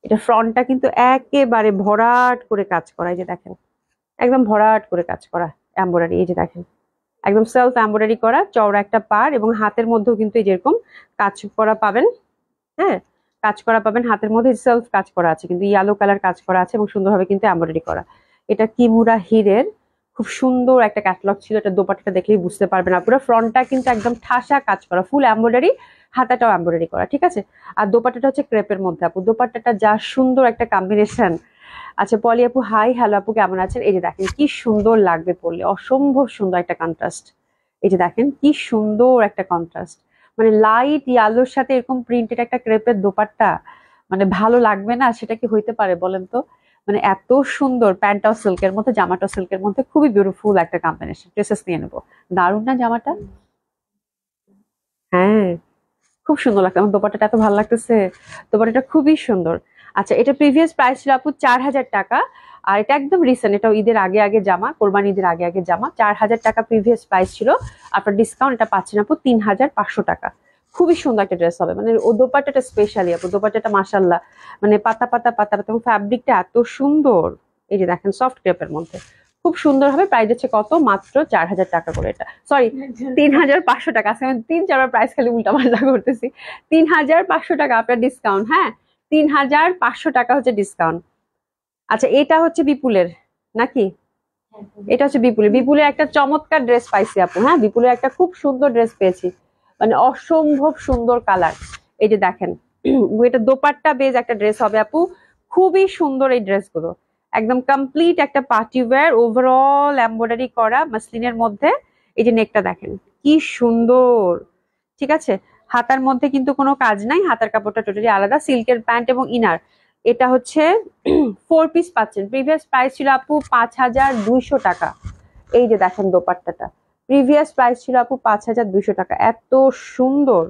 এটা ফ্রন্টটা কিন্তু একেবারে ভরাট করে কাজ করা, এই যে দেখেন, একদম ভরাট করে কাজ করা এমব্রয়ডারি, এই যে দেখেন, একদম সেলফ এমব্রয়ডারি করা, চওড়া একটা পার, এবং হাতের মধ্যেও কিন্তু এই যেরকম কাজ করা পাবেন, হ্যাঁ, কাজ করা পাবেন হাতের মধ্যে, সেলফ কাজ করা আছে কিন্তু, ইয়েলো কালার কাজ করা আছে, এবং সুন্দরভাবে কিন্তু এমব্রয়ডারি করা। এটা কিমুরা হিরের খুব সুন্দর একটা ক্যাটালগ ছিল, এটা দোপাট্টাটা দেখলেই বুঝতে পারবেন। আর পুরো ফ্রন্টটা কিন্তু একদম ঠাসা কাজ করা, ফুল এমব্রয়ডারি, হাতাটাও এমব্রয়ডারি করা, ঠিক আছে? আর দোপাট্টাটা হচ্ছে ক্রেপের মধ্যে আপু, দোপাট্টাটা যা সুন্দর একটা কম্বিনেশন। আচ্ছা পলি আপু, হাই, হ্যালো আপু, কেমন আছেন? এই যে দেখেন কি সুন্দর লাগবে পরলে, অসম্ভব সুন্দর একটা কন্ট্রাস্ট। এই যে দেখেন কি সুন্দর একটা কন্ট্রাস্ট, মানে লাইট ইয়ালোর সাথে এরকম প্রিন্টেড একটা ক্রেপের দোপাট্টা, মানে ভালো লাগবে না সেটা কি হইতে পারে বলেন তো? মানে এত সুন্দর, প্যান্টাও সিল্কের মধ্যে, জামাটাও সিল্কের মধ্যে, খুবই বিউটিফুল একটা কম্বিনেশন। ড্রেসেস নিয়ে নেবো, দারুণ না জামাটা? হ্যাঁ, খুব সুন্দর লাগতো, আমার দোপাট্টাটা এত ভালো লাগতেছে, দোপাট্টাটা খুবই সুন্দর। আচ্ছা, এটা প্রিভিয়াস প্রাইস ছিল আপু 4000 টাকা, আর এটা একদম রিসেন্ট, এটাও ঈদের আগে আগে জামা, কোরবানি ঈদের আগে আগে জামা। 4000 টাকা প্রিভিয়াস প্রাইস ছিল, আপনার ডিসকাউন্ট এটা পাচ্ছেন আপু 3500 টাকা। খুবই সুন্দর একটা ড্রেস হবে, মানে ও দোপাট্টাটা স্পেশালি আপু, দোপাট্টাটা মাশাল্লাহ, মানে পাতা পাতা পাতা পাতা, এবং ফ্যাব্রিকটা এত সুন্দর। এই যে দেখেন সফট ক্রেপের মধ্যে, খুব সুন্দর হবে। প্রাইস হচ্ছে কত? মাত্র 4000 টাকা করে। এটা সরি 3500 টাকা, আজকে আমি 3-4 প্রাইস খালি উল্টা পাল্টা করতেছি। 3500 টাকা আপনার ডিসকাউন্ট, হ্যাঁ, 3500 টাকা হচ্ছে ডিসকাউন্ট। আচ্ছা এটা হচ্ছে বিপুলের নাকি? এটা হচ্ছে বিপুলের, বিপুলের একটা চমৎকার ড্রেস পাইছি আপু, হ্যাঁ, বিপুলের একটা খুব সুন্দর ড্রেস পেয়েছি, মানে অসম্ভব সুন্দর কালার। এই যে দেখেন, এটা দোপাট্টা বেজ একটা ড্রেস হবে আপু, খুবই সুন্দর এই ড্রেসগুলো, একদম কমপ্লিট একটা পার্টি ওয়্যার, ওভারঅল এমব্রয়ডারি করা মাসলিনের মধ্যে। এই যে নেকটা দেখেন কি সুন্দর, ঠিক আছে? হাতার মধ্যে কিন্তু কোনো কাজ নাই, হাতার কাপড়টা টোটালি আলাদা, সিল্কের প্যান্ট এবং ইনার। এটা হচ্ছে 4 পিস পাচ্ছেন। প্রিভিয়াস প্রাইস ছিল আপু 5200 টাকা। এই যে দেখেন দোপাট্টাটা, প্রিভিয়াস প্রাইস ছিল আপু 5200 টাকা। এত সুন্দর,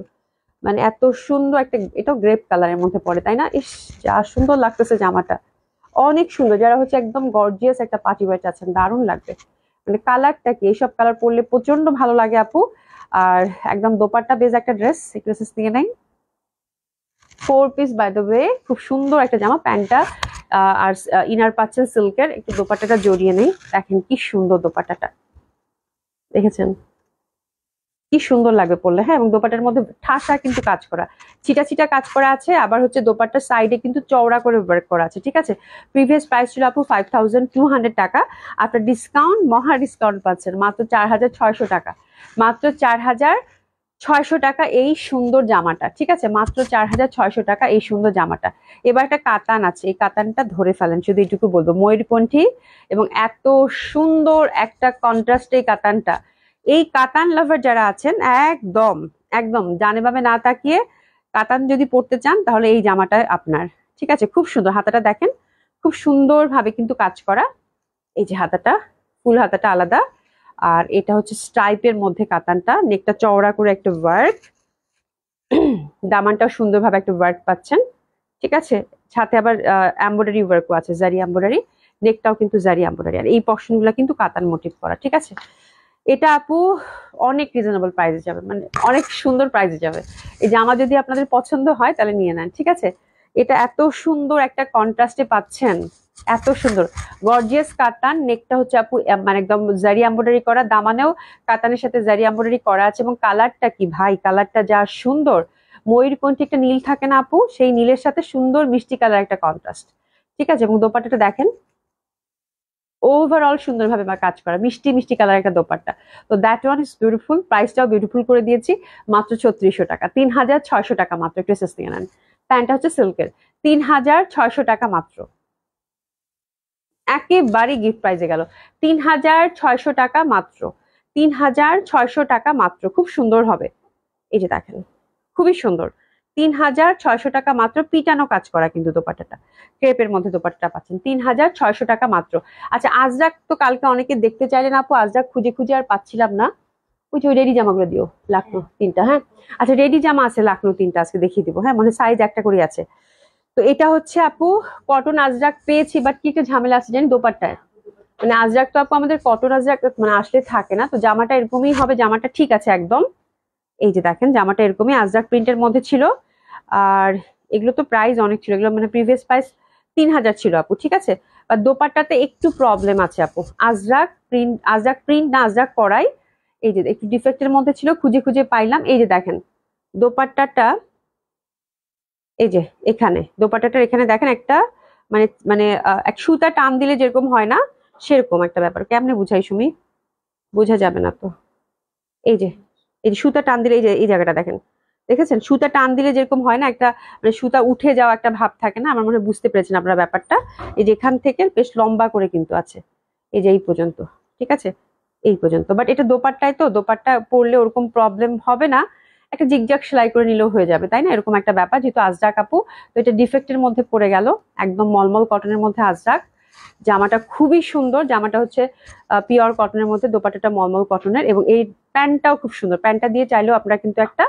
মানে এত সুন্দর একটা, এটাও গ্রেপ কালারের মধ্যে পড়ে, তাই না? ইস, যা সুন্দর লাগতেছে জামাটা, অনেক সুন্দর। যারা হচ্ছে একদম গর্জিয়াস একটা পার্টি ওয়্যার চাচ্ছেন, দারুণ লাগবে। মানে কালারটা কি, এইসব কালার পরলে প্রচন্ড ভালো লাগে আপু। আর একদম দোপাট্টা বেজ একটা ড্রেস, ড্রেসেস নিয়ে নেই। 4 পিস বাই দ্য ওয়ে, খুব সুন্দর একটা জামা, প্যান্টটা আর ইনার পাচ্ছেন সিল্কের, একটু দোপাট্টাটা জড়িয়ে নেই, দেখেন কি সুন্দর দোপাট্টাটা, দেখেছেন? কি সুন্দর লাগবে পরলে, হ্যাঁ। এবং দোপাট্টার মধ্যে ঠাসা কিন্তু কাজ করা, ছিটা ছিটা কাজ করা আছে, আবার হচ্ছে দোপাট্টার সাইডে কিন্তু চওড়া করে ওয়ার্ক করা আছে, ঠিক আছে। প্রিভিয়াস প্রাইস ছিল আপু 5200 টাকা, আপনার ডিসকাউন্ট, মহা ডিসকাউন্ট পাচ্ছেন মাত্র 4600 টাকা, মাত্র 4600 টাকা এই সুন্দর জামাটা, ঠিক আছে, মাত্র 4600 টাকা এই সুন্দর জামাটা। এবার একটা কাতান আছে, এই কাতানটা ধরে ফেলেন, শুধু এইটুকু বলবো, ময়ূরকণ্ঠী এবং এত সুন্দর একটা কন্ট্রাস্ট এই কাতানটা। এই কাতান লাভার যারা আছেন, একদম একদম ডানে বামে না তাকিয়ে কাতান যদি পরতে চান তাহলে এই জামাটা আপনার, ঠিক আছে। খুব সুন্দর, হাতাটা দেখেন খুব সুন্দর ভাবে কিন্তু কাজ করা, এই যে হাতাটা, ফুল হাতাটা আলাদা, আর এটা হচ্ছে স্ট্রাইপের মধ্যে কাতানটা, নেকটা চওড়া করে একটা ওয়ার্ক, দামানটাও সুন্দরভাবে একটা ওয়ার্ক পাচ্ছেন, ঠিক আছে। সাথে আবার এমব্রয়ডারি ওয়ার্কও আছে, জারি এমব্রয়ডারি, নেকটাও কিন্তু জারি এমব্রয়ডারি, আর এই পশন গুলা কিন্তু কাতান মোটিভ করা, ঠিক আছে। এটা আপু অনেক রিজনেবল প্রাইসে যাবে, মানে অনেক সুন্দর প্রাইসে যাবে। এই জামা যদি আপনাদের পছন্দ হয় তাহলে নিয়ে নেন, ঠিক আছে। এটা এত সুন্দর একটা কন্ট্রাস্টে পাচ্ছেন, এত সুন্দর গর্জিয়াস কাতান, নেকটা হচ্ছে আপু মানে একদম জারি এমব্রয়ডারি করা, দামানেও কাতানের সাথে জারি এমব্রয়ডারি করা আছে, এবং কালারটা কি ভাই, কালারটা যা সুন্দর, ময়ূরকণ্ঠী একটা নীল থাকে না আপু, সেই নীলের সাথে সুন্দর মিষ্টি কালার একটা কন্ট্রাস্ট, ঠিক আছে। এবং দোপাট্টাটা দেখেন ওভারঅল সুন্দরভাবে কাজ করা, মিষ্টি মিষ্টি কালার একটা দোপাট্টা। তো দ্যাট ওয়ান ইজ বিউটিফুল, প্রাইসটাও বিউটিফুল করে দিয়েছি, মাত্র 3600 টাকা, 3600 টাকা মাত্র। একটু এসএস নিয়ে নেন, প্যান্টটা হচ্ছে সিল্কের, 3600 টাকা মাত্র, একেবারে গিফট প্রাইজে গেল, 3600 টাকা মাত্র, 3600 টাকা মাত্র, খুব সুন্দর হবে, এই যে দেখেন খুবই সুন্দর, 3600 টাকা মাত্র, পিটানো কাজ করা কিন্তু দোপাট্টাটা, ক্রেপের মধ্যে দোপাট্টা পাচ্ছেন 3600 টাকা মাত্র। আচ্ছা আজরাক তো কালকে অনেকে দেখতে চাইলেন আপু, আজরাক খুঁজে খুঁজে আর পাচ্ছিলাম না, ওই যে রেডি জামাগুলো দিও, লাখনো 3টা, হ্যাঁ। আচ্ছা রেডি জামা আছে লাখনো 3টা, আজকে দেখিয়ে দিব, হ্যাঁ, মানে সাইজ একটা করে আছে। তো এটা হচ্ছে আপু কটন আজরাক পেয়েছি, বাট কি একটা ঝামেলা আছে জানি দোপাট্টায়, মানে আজরাক তো আপু আমাদের কটন আজরাক মানে আসলে থাকে না, তো জামাটা এরকমই হবে, জামাটা ঠিক আছে একদম, এই যে দেখেন জামাটা এরকমই আজরাক প্রিন্টের মধ্যে ছিল, আর এগুলো তো প্রাইস অনেক ছিল, এগুলো মানে প্রিভিয়াস প্রাইস 3000 ছিল আপু, ঠিক আছে। আর দোপাট্টাতে একটু প্রবলেম আছে আপু, আজরাক প্রিন্ট না আজরাক করাই, এই যে একটু ডিফেক্টের মধ্যে ছিল, খুঁজে খুঁজে পাইলাম, এই যে দেখেন দোপাট্টাটা, এই যে এখানে দোপাট্টাটার এখানে দেখেন একটা মানে মানে এক সুতা টান দিলে যেরকম হয় না, সেরকম একটা ব্যাপার, কেমনে বুঝাই সুমি, বোঝা যাবে না তো, এই যে এই যে সুতা টান দিলে, এই যে এই জায়গাটা দেখেন, দেখেছেন সুতা টান দিলে যেরকম হয় না একটা, মানে সুতা উঠে যাওয়া একটা ভাব থাকে না, আমার মনে হয় বুঝতে পেরেছেন আপনারা ব্যাপারটা। এই যে এখান থেকে বেশ লম্বা করে কিন্তু আছে, এই যে এই পর্যন্ত, ঠিক আছে, এই পর্যন্ত, বাট এটা দোপাট্টায়, তো দোপাট্টা পরলে ওরকম প্রবলেম হবে না, একটা জিগজাগ সেলাই করে নিলেও হয়ে যাবে, তাই না, এরকম একটা ব্যাপার, যেহেতু আজরাক আপু, তো এটা ডিফেক্টের মধ্যে পড়ে গেল, একদম মলমল কটনের মধ্যে আজরাক, জামাটা খুবই সুন্দর, জামাটা হচ্ছে পিওর কটনের মধ্যে, দোপাট্টাটা মলমল কটনের, এবং এই প্যান্টটাও খুব সুন্দর, প্যান্টটা দিয়ে চাইলেও আপনারা কিন্তু একটা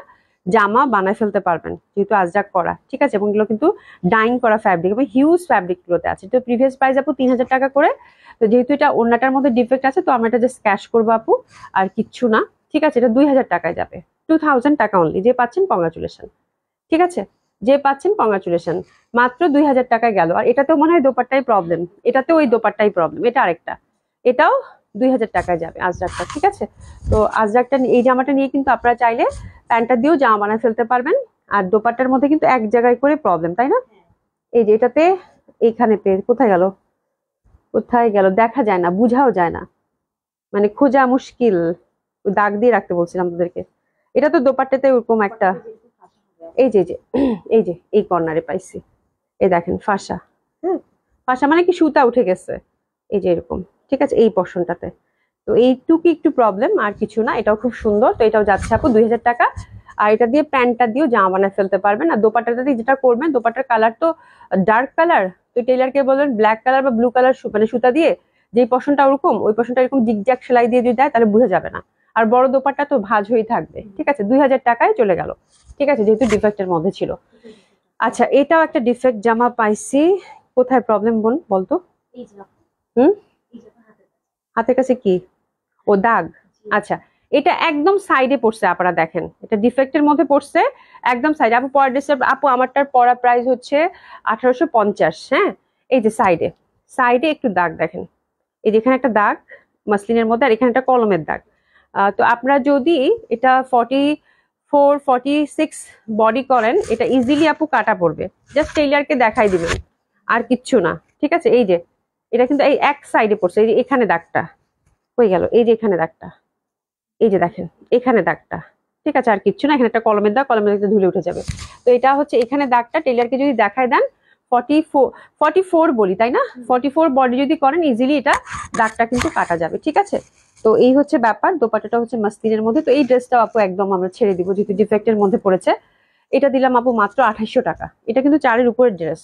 জামা বানায় ফেলতে পারবেন, যেহেতু আজরাক করা, ঠিক আছে। এবং এগুলো কিন্তু ডাইং করা ফ্যাব্রিক, এবং হিউজ ফ্যাব্রিক গুলোতে আছে। তো প্রিভিয়াস প্রাইস আপু 3000 টাকা করে, তো যেহেতু এটা ওড়নাটার মধ্যে ডিফেক্ট আছে, তো আমরা এটা জাস্ট ক্যাশ করবো আপু, আর কিচ্ছু না, ঠিক আছে। এটা 2000 টাকায় যাবে, 2000 টাকা অনলি, যে পাচ্ছেন কংগ্রাচুলেশন, ঠিক আছে, যে পাচ্ছেন কংগ্রাচুলেশন, মাত্র 2000 টাকায় গেল। আর এটাতেও মনে হয় দোপাট্টাই প্রবলেম, এটাতেও ওই দোপাট্টাই প্রবলেম, এটা আরেকটা, এটাও 2000 টাকায় যাবে আজরাকটা, ঠিক আছে। তো আজরাকটা এই জামাটা নিয়ে কিন্তু আপনারা চাইলে প্যান্টটা দিয়েও জামা বানায় ফেলতে পারবেন, আর দোপাট্টার মধ্যে কিন্তু এক জায়গায় করে প্রবলেম, তাই না, এই যে এটাতে এইখানে কোথায় গেল, কোথায় গেল দেখা যায় না, বুঝাও যায় না, মানে খোঁজা মুশকিল, দাগ দিয়ে রাখতে বলছিলাম তোদেরকে। এটা তো দোপাট্টাতে ওরকম একটা, এই যে এই যে এই কর্নারে পাইছি, এই দেখেন ফাঁসা, হ্যাঁ, ফাঁসা মানে কি সুতা উঠে গেছে, এই যে এরকম, ঠিক আছে, এই পশনটাতে, তো এইটুকু একটু প্রবলেম, আর কিছু না, এটাও খুব সুন্দর। তো এটাও যাচ্ছে আপু 2000 টাকা, আর এটা দিয়ে প্যান্টটা দিয়েও জামা বানায় ফেলতে পারবেন। আর দোপাট্টাটা দিয়ে যেটা করবেন, দোপাট্টার কালার তো ডার্ক কালার, তো টেইলারকে বলবেন ব্ল্যাক কালার বা ব্লু কালার মানে সুতা দিয়ে, যেই পশনটা ওরকম, ওই পশনটা এরকম জিগজ্যাগ সেলাই দিয়ে যদি দেয় তাহলে বোঝা যাবে না, আর বড় দোপাট্টা তো ভাঁজ হয়েই থাকবে, ঠিক আছে। 2000 টাকায় চলে গেল, ঠিক আছে, যেহেতু ডিফেক্টের মধ্যে ছিল। আচ্ছা এটাও একটা ডিফেক্ট জামা পাইছি, কোথায় প্রবলেম বোন বলতো, হুম, হাতের কাছে কি, ও দাগ, আচ্ছা এটা একদম সাইডে পড়ছে, আপনারা দেখেন এটা ডিফেক্টের মধ্যে পড়ছে, একদম সাইডে। আপু পরা ড্রেসের, আপু আমারটার পরা প্রাইস হচ্ছে 1850, হ্যাঁ, এই যে সাইডে, সাইডে একটু দাগ দেখেন, এই যেখানে একটা দাগ মাসলিনের মধ্যে, আর এখানে একটা কলমের দাগ, তো আপনারা যদি এটা 44-46 বডি করেন, এটা ইজিলি আপু কাটা পড়বে। জাস্ট টেইলারকে দেখাই দিবেন, আর কিচ্ছু না। ঠিক আছে, এই যে এটা কিন্তু এই এক সাইডে পড়ছে, এই যে এখানে দাগটা হয়ে গেল, এই যে এখানে দাগটা, এই যে দেখেন এখানে দাগটা। ঠিক আছে, আর কিচ্ছু না। এখানে একটা কলমের দাগ, কলমের দাগটা ধুলে উঠে যাবে। তো এটা হচ্ছে এখানে দাগটা। টেইলারকে যদি দেখায় দেন 44 বলি, তাই না? 44 বডি যদি করেন ইজিলি এটা দাগটা কিন্তু কাটা যাবে। ঠিক আছে, তো এই হচ্ছে ব্যাপার। দোপাট্টাটা হচ্ছে মাসলিনের মধ্যে। তো এই ড্রেসটা আপু একদম আমরা ছেড়ে দিব, যেহেতু ডিফেক্টের মধ্যে পড়েছে। এটা দিলাম আপু মাত্র 2800 টাকা। এটা কিন্তু 4-এর উপরের ড্রেস,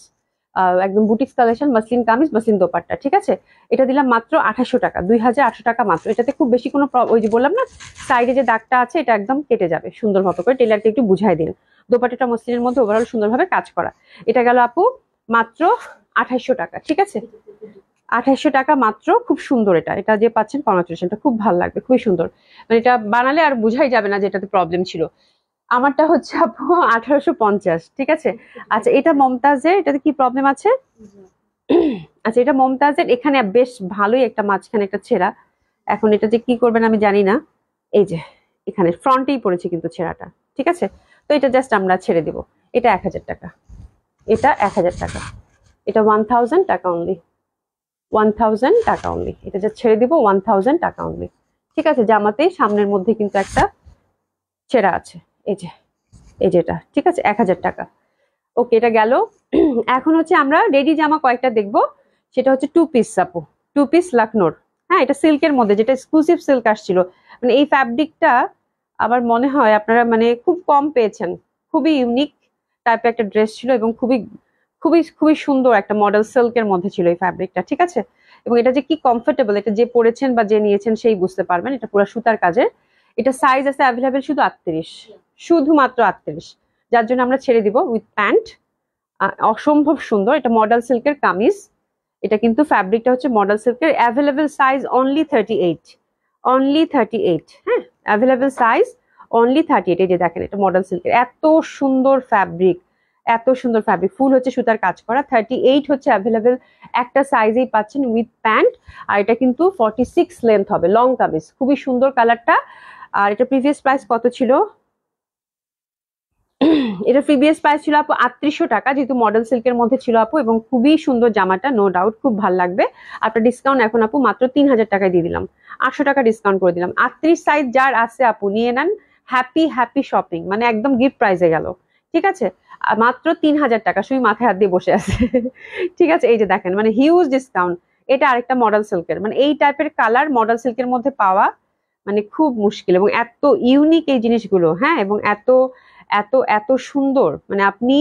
একদম boutiques collection, muslin kameez, muslin dupatta. ঠিক আছে, এটা দিলাম মাত্র 2800 টাকা, 2800 টাকা মাত্র। এটাতে খুব বেশি কোনো ওই যে বললাম না সাইডে যে দাগটা আছে, এটা একদম কেটে যাবে সুন্দর মতো করে। টেলারকে একটু বুঝাই দিন। দোপাট্টাটা মসলিনের মধ্যে ওভারঅল সুন্দরভাবে কাজ করা। এটা গেল আপু মাত্র 2800 টাকা। ঠিক আছে, 2800 টাকা মাত্র। খুব সুন্দর এটা, এটা যে পাচ্ছেন কংগ্রাচুলেশনটা, খুব ভালো লাগবে, খুবই সুন্দর। মানে এটা বানালে আর বুঝাই যাবে না যে এটাতে প্রবলেম ছিল। আমারটা হচ্ছে আপু 1850। ঠিক আছে, আচ্ছা এটা মমতাজের, এটাতে কি প্রবলেম আছে? আচ্ছা এটা মমতাজের, এখানে বেশ ভালোই একটা মাঝখানে একটা ছেঁড়া। এখন এটা যে কি করবেন আমি জানি না। এই যে এখানে ফ্রন্টেই পড়েছে কিন্তু ছেঁড়াটা। ঠিক আছে, তো এটা জাস্ট আমরা ছেড়ে দিব। এটা 1000 টাকা, এটা 1000 টাকা, এটা 1000 টাকা অনলি, 1000 টাকা অনলি। এটা জাস্ট ছেড়ে দিব 1000 টাকা অনলি। ঠিক আছে, জামাতেই সামনের মধ্যে কিন্তু একটা ছেঁড়া আছে, এই যে এটা। ঠিক আছে, 1000 টাকা। ওকে, এটা গেল। এখন হচ্ছে আমরা রেডি জামা কয়েকটা দেখবো। সেটা হচ্ছে 2 পিস আপু, 2 পিস লখনৌর। হ্যাঁ, এটা সিল্কের মধ্যে, যেটা এক্সক্লুসিভ সিল্ক আসছিল। মানে এই ফ্যাব্রিকটা আমার মনে হয় আপনারা মানে খুব কম পেয়েছেন। খুবই ইউনিক টাইপের একটা ড্রেস ছিল, এবং খুবই খুবই খুবই সুন্দর একটা মডেল সিল্কের মধ্যে ছিল এই ফ্যাব্রিকটা। ঠিক আছে, এবং এটা যে কি কমফোর্টেবল, এটা যে পরেছেন বা যে নিয়েছেন সেই বুঝতে পারবেন। এটা পুরো সুতার কাজের। এটা সাইজ আছে অ্যাভেলেবেল শুধু 38, শুধুমাত্র 38, যার জন্য আমরা ছেড়ে দিব উইথ প্যান্ট। অসম্ভব সুন্দর। এটা মডেল সিল্কের কামিজ। এটা কিন্তু ফ্যাব্রিকটা হচ্ছে মডেল সিল্কের। Available size only 38, only 38। হ্যাঁ, অ্যাভেলেবেল সাইজ অনলি 38। এই যে দেখেন, এটা মডেল সিল্কের, এত সুন্দর ফ্যাব্রিক, এত সুন্দর ফ্যাব্রিক। ফুল হচ্ছে সুতার কাজ করা। 38 হচ্ছে অ্যাভেলেবেল, একটা সাইজেই পাচ্ছেন উইথ প্যান্ট। আর এটা কিন্তু 46 লেন্থ হবে, লং কামিজ। খুবই সুন্দর কালারটা। আর এটা প্রিভিয়াস প্রাইস কত ছিল? এটা প্রিভিয়াস প্রাইস ছিল আপু 3800 টাকা, যেহেতু মডেল সিল্কের মধ্যে ছিল আপু, এবং খুবই সুন্দর জামাটা, নো ডাউট খুব ভালো লাগবে। আপনার ডিসকাউন্ট এখন আপু মাত্র 3000 টাকায় দিয়ে দিলাম, 800 টাকা ডিসকাউন্ট করে দিলাম। 38 সাইজ যার আছে আপু নিয়ে নেন, হ্যাপি হ্যাপি শপিং, মানে একদম গিফট প্রাইজে গেল। ঠিক আছে, মাত্র 3000 টাকা, শুধু মাথায় হাত দিয়ে বসে আছে। ঠিক আছে, এই যে দেখেন, মানে হিউজ ডিসকাউন্ট। এটা আরেকটা মডেল সিল্কের, মানে এই টাইপের কালার মডেল সিল্কের মধ্যে পাওয়া মানে খুব মুশকিল, এবং এত ইউনিক এই জিনিসগুলো। হ্যাঁ, এবং এত এত এত সুন্দর, মানে আপনি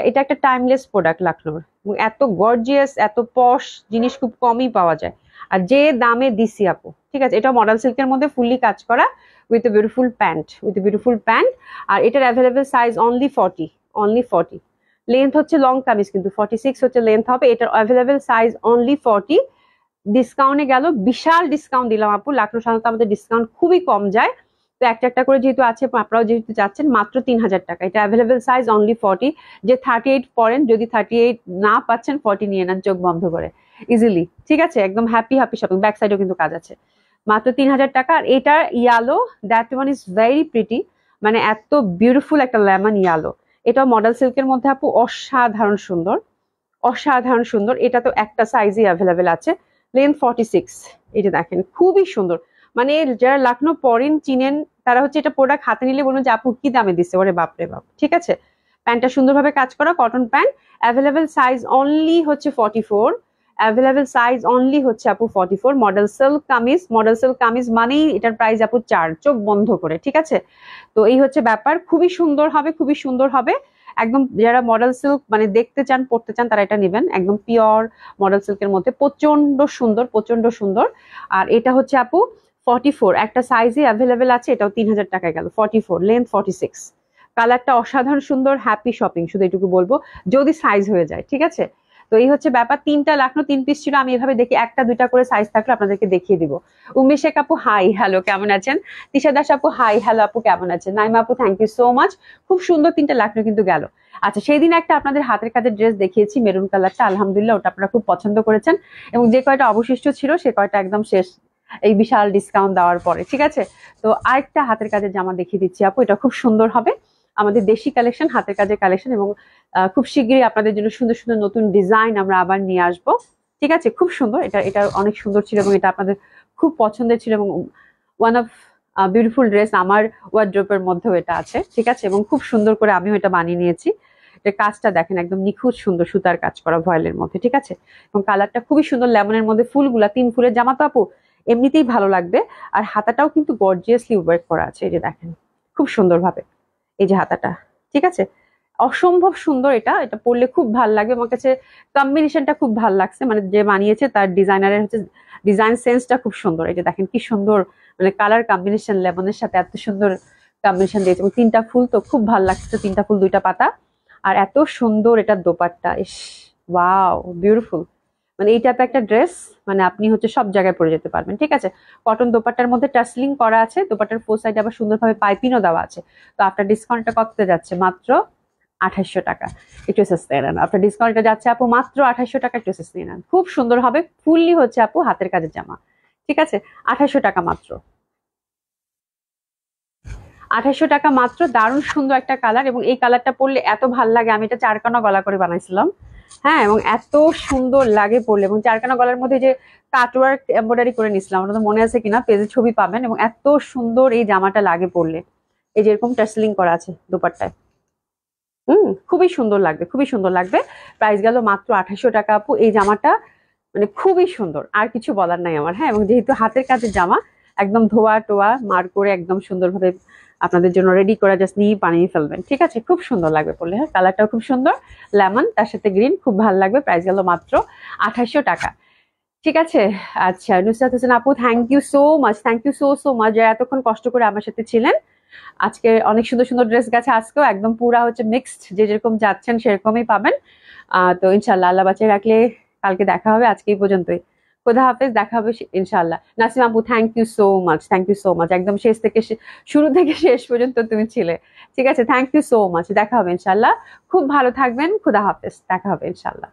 এটা একটা টাইমলেস প্রোডাক্ট লখনৌর, এবং এত গর্জিয়াস, এত পশ জিনিস খুব কমই পাওয়া যায়। আর যে দামে দিছি আপু, ঠিক আছে, এটা মডেল সিল্কের মধ্যে ফুললি কাজ করা উইথ এ বিউটিফুল প্যান্ট, আর এটার available size only 40, only 40। Length হচ্ছে লং কামিজ, কিন্তু 46 হচ্ছে লেন্থ হবে। এটার অ্যাভেলেবেল সাইজ অনলি 40। ডিসকাউন্টে গেল, বিশাল ডিসকাউন্ট দিলাম আপু। লখনৌ সাধারণত আমাদের ডিসকাউন্ট খুবই কম যায়, তো একটা একটা করে যেহেতু আছে, আপনারাও যেহেতু যাচ্ছেন, মাত্র 3000 টাকা। এটা অ্যাভেলেবেল সাইজ অনলি 40। যে 38 পরেন, যদি 38 না পাচ্ছেন 40 নিয়ে নেন চোখ বন্ধ করে ইজিলি। ঠিক আছে, একদম হ্যাপি হ্যাপি শপিং। ব্যাক সাইডেও কিন্তু কাজ আছে, মাত্র 3000 টাকা। আর এটার yellow, that one is very pretty, মানে এত বিউটিফুল একটা লেমন ইয়ালো। এটাও মডেল সিল্কের মধ্যে আপু, অসাধারণ সুন্দর, অসাধারণ সুন্দর। এটা তো একটা সাইজই অ্যাভেলেবেল আছে, লেন্থ 46। এটা দেখেন, খুবই সুন্দর। মানে যারা লখনৌ পরেন, চিনেন, তারা হচ্ছে এটা প্রোডাক্ট হাতে নিলে বলুন যে আপু কি দামে দিচ্ছে, ওরে বাপরে বাপ। ঠিক আছে, প্যান্টটা সুন্দরভাবে কাজ করা, cotton pant. Available size only হচ্ছে 44, অ্যাভেলেবেল সাইজ অনলি হচ্ছে আপু 44। Model silk kameez, model silk kameez মানেই এটার প্রাইস আপু 4, চোখ বন্ধ করে। ঠিক আছে, তো এই হচ্ছে ব্যাপার। খুবই সুন্দর হবে, খুবই সুন্দর হবে। একদম যারা মডেল সিল্ক মানে দেখতে চান, পড়তে চান, তারা এটা নেবেন। একদম পিওর মডেল সিল্কের মধ্যে, প্রচন্ড সুন্দর, প্রচন্ড সুন্দর। আর এটা হচ্ছে আপু 44, একটা সাইজে অ্যাভেলেবেল আছে। এটাও 3000 টাকায় গেল। 44, লেন্থ 46। কালারটা অসাধারণ সুন্দর, হ্যাপি শপিং, শুধু এটুকু বলবো, যদি সাইজ হয়ে যায়। ঠিক আছে, তো এই হচ্ছে ব্যাপার। 3টা লখনৌ 3 পিস ছিল। আমি এভাবে দেখি, 1টা 2টা করে সাইজ থাকলে আপনাদেরকে দেখিয়ে দিব। উম্মি শেখ আপু হাই হ্যালো, কেমন আছেন? তিশা দাস আপু হাই হ্যালো আপু, কেমন আছেন? নাইমা আপু থ্যাংক ইউ সো মাচ। খুব সুন্দর 3টা লখনৌ কিন্তু গেল। আচ্ছা, সেই দিন একটা আপনাদের হাতের কাজের ড্রেস দেখিয়েছি, মেরুন কালারটা, আলহামদুলিল্লাহ ওটা আপনারা খুব পছন্দ করেছেন, এবং যে কয়টা অবশিষ্ট ছিল সে কয়টা একদম শেষ, এই বিশাল ডিসকাউন্ট দেওয়ার পরে, ঠিক আছে। তো আরেকটা হাতের কাজের জামা দেখিয়ে দিচ্ছি আপু, এটা খুব সুন্দর হবে, আমাদের দেশি কালেকশন, হাতের কাজের কালেকশন, এবং খুব শিগগিরই আপনাদের জন্য সুন্দর সুন্দর নতুন ডিজাইন আমরা আবার নিয়ে আসবো, ঠিক আছে। খুব সুন্দর, এটা এটা অনেক সুন্দর ছিল এবং এটা আপনাদের খুব পছন্দের ছিল, এবং ওয়ান অফ বিউটিফুল ড্রেস আমার ওয়ার্ড্রোবের মধ্যেও এটা আছে, ঠিক আছে। এবং খুব সুন্দর করে আমিও এটা বানিয়ে নিয়েছি। এটা কাজটা দেখেন একদম নিখুঁত সুন্দর সুতার কাজ করা ভয়েলের মধ্যে, ঠিক আছে। এবং কালারটা খুবই সুন্দর, লেমনের মধ্যে ফুলগুলা 3 ফুলের জামা তো আপু এমনিতেই ভালো লাগবে। আর হাতাটাও কিন্তু গর্জিয়াসলি ওয়ার্ক করা আছে, এই যে দেখেন খুব সুন্দর ভাবে, এই যে হাতাটা, ঠিক আছে, অসম্ভব সুন্দর। এটা এটা পরলে খুব ভালো লাগবে, আমার কাছে কম্বিনেশনটা খুব ভালো লাগছে, মানে যে বানিয়েছে তার ডিজাইনারের হচ্ছে ডিজাইন সেন্সটা খুব সুন্দর। এই যে দেখেন কি সুন্দর, মানে কালার কম্বিনেশন লেমনের সাথে এত সুন্দর কম্বিনেশন দিয়েছে, এবং 3টা ফুল তো খুব ভালো লাগছে, 3টা ফুল 2টা পাতা, আর এত সুন্দর এটা দোপাট্টা, ইস ওয়াও বিউটিফুল। মানে এই টাইপের একটা ড্রেস মানে আপনি হচ্ছে সব জায়গায় পরে যেতে পারবেন, ঠিক আছে। কটন দোপাট্টার মধ্যে টাসলিং করা আছে, দোপাট্টার ফোর সাইডে আবার সুন্দরভাবে পাইপিংও দেওয়া আছে। তো আপনার ডিসকাউন্টটা কততে যাচ্ছে? মাত্র 2800 টাকা। একটু এসএস নিয়ে নেন, আপনার ডিসকাউন্টটা যাচ্ছে আপু মাত্র 2800 টাকা, একটু এসএস নিয়ে নেন। খুব সুন্দর হবে, ফুললি হচ্ছে আপু হাতের কাজের জামা, ঠিক আছে। 2800 টাকা মাত্র, 2800 টাকা মাত্র। দারুণ সুন্দর একটা কালার, এবং এই কালারটা পরলে এত ভাল লাগে, আমি এটা 4 কানা গলা করে বানাইছিলাম, হ্যাঁ, এবং এত সুন্দর লাগে পরলে। এবং 4 কানা গলার মধ্যে যে কাটওয়ার্ক এমব্রয়ডারি করে নিছিলাম, ওটা তো মনে আছে কিনা, পেজে ছবি পাবেন। এবং এত সুন্দর এই জামাটা লাগে পরলে, এই যে এরকম টাসলিং করা আছে দোপাট্টায়, খুবই সুন্দর লাগবে, খুবই সুন্দর লাগবে। প্রাইস গেল মাত্র 2800 টাকা আপু। এই জামাটা মানে খুবই সুন্দর, আর কিছু বলার নাই আমার, হ্যাঁ। এবং যেহেতু হাতের কাজের জামা, একদম ধোয়া টোয়া মার করে একদম সুন্দরভাবে আপনাদের জন্য রেডি করে জাস্ট নিয়ে বানিয়ে ফেলবেন, ঠিক আছে। খুব সুন্দর লাগবে পরলে, হ্যাঁ, কালারটাও খুব সুন্দর, লেমন তার সাথে গ্রিন, খুব ভালো লাগবে। প্রাইস গেল মাত্র 2800 টাকা, ঠিক আছে। আচ্ছা নুসরাত হোসেন আপু, thank you so much, thank you so so much, যারা এতক্ষণ কষ্ট করে আমার সাথে ছিলেন। আজকে অনেক সুন্দর সুন্দর ড্রেস গেছে, আজকেও একদম পুরা হচ্ছে মিক্সড, যে যেরকম যাচ্ছেন সেরকমই পাবেন। তো ইনশাল্লাহ আল্লাহ বাঁচিয়ে রাখলে কালকে দেখা হবে, আজকে এই পর্যন্তই। খোদা হাফেজ, দেখা হবে ইনশাল্লাহ। নাসিম আপু, thank you so much, thank you so much, একদম শেষ থেকে শুরু থেকে শেষ পর্যন্ত তুমি ছিলে, ঠিক আছে। থ্যাংক ইউ সো মাচ, দেখা হবে ইনশাল্লাহ। খুব ভালো থাকবেন, খোদা হাফেজ, দেখা হবে ইনশাল্লাহ।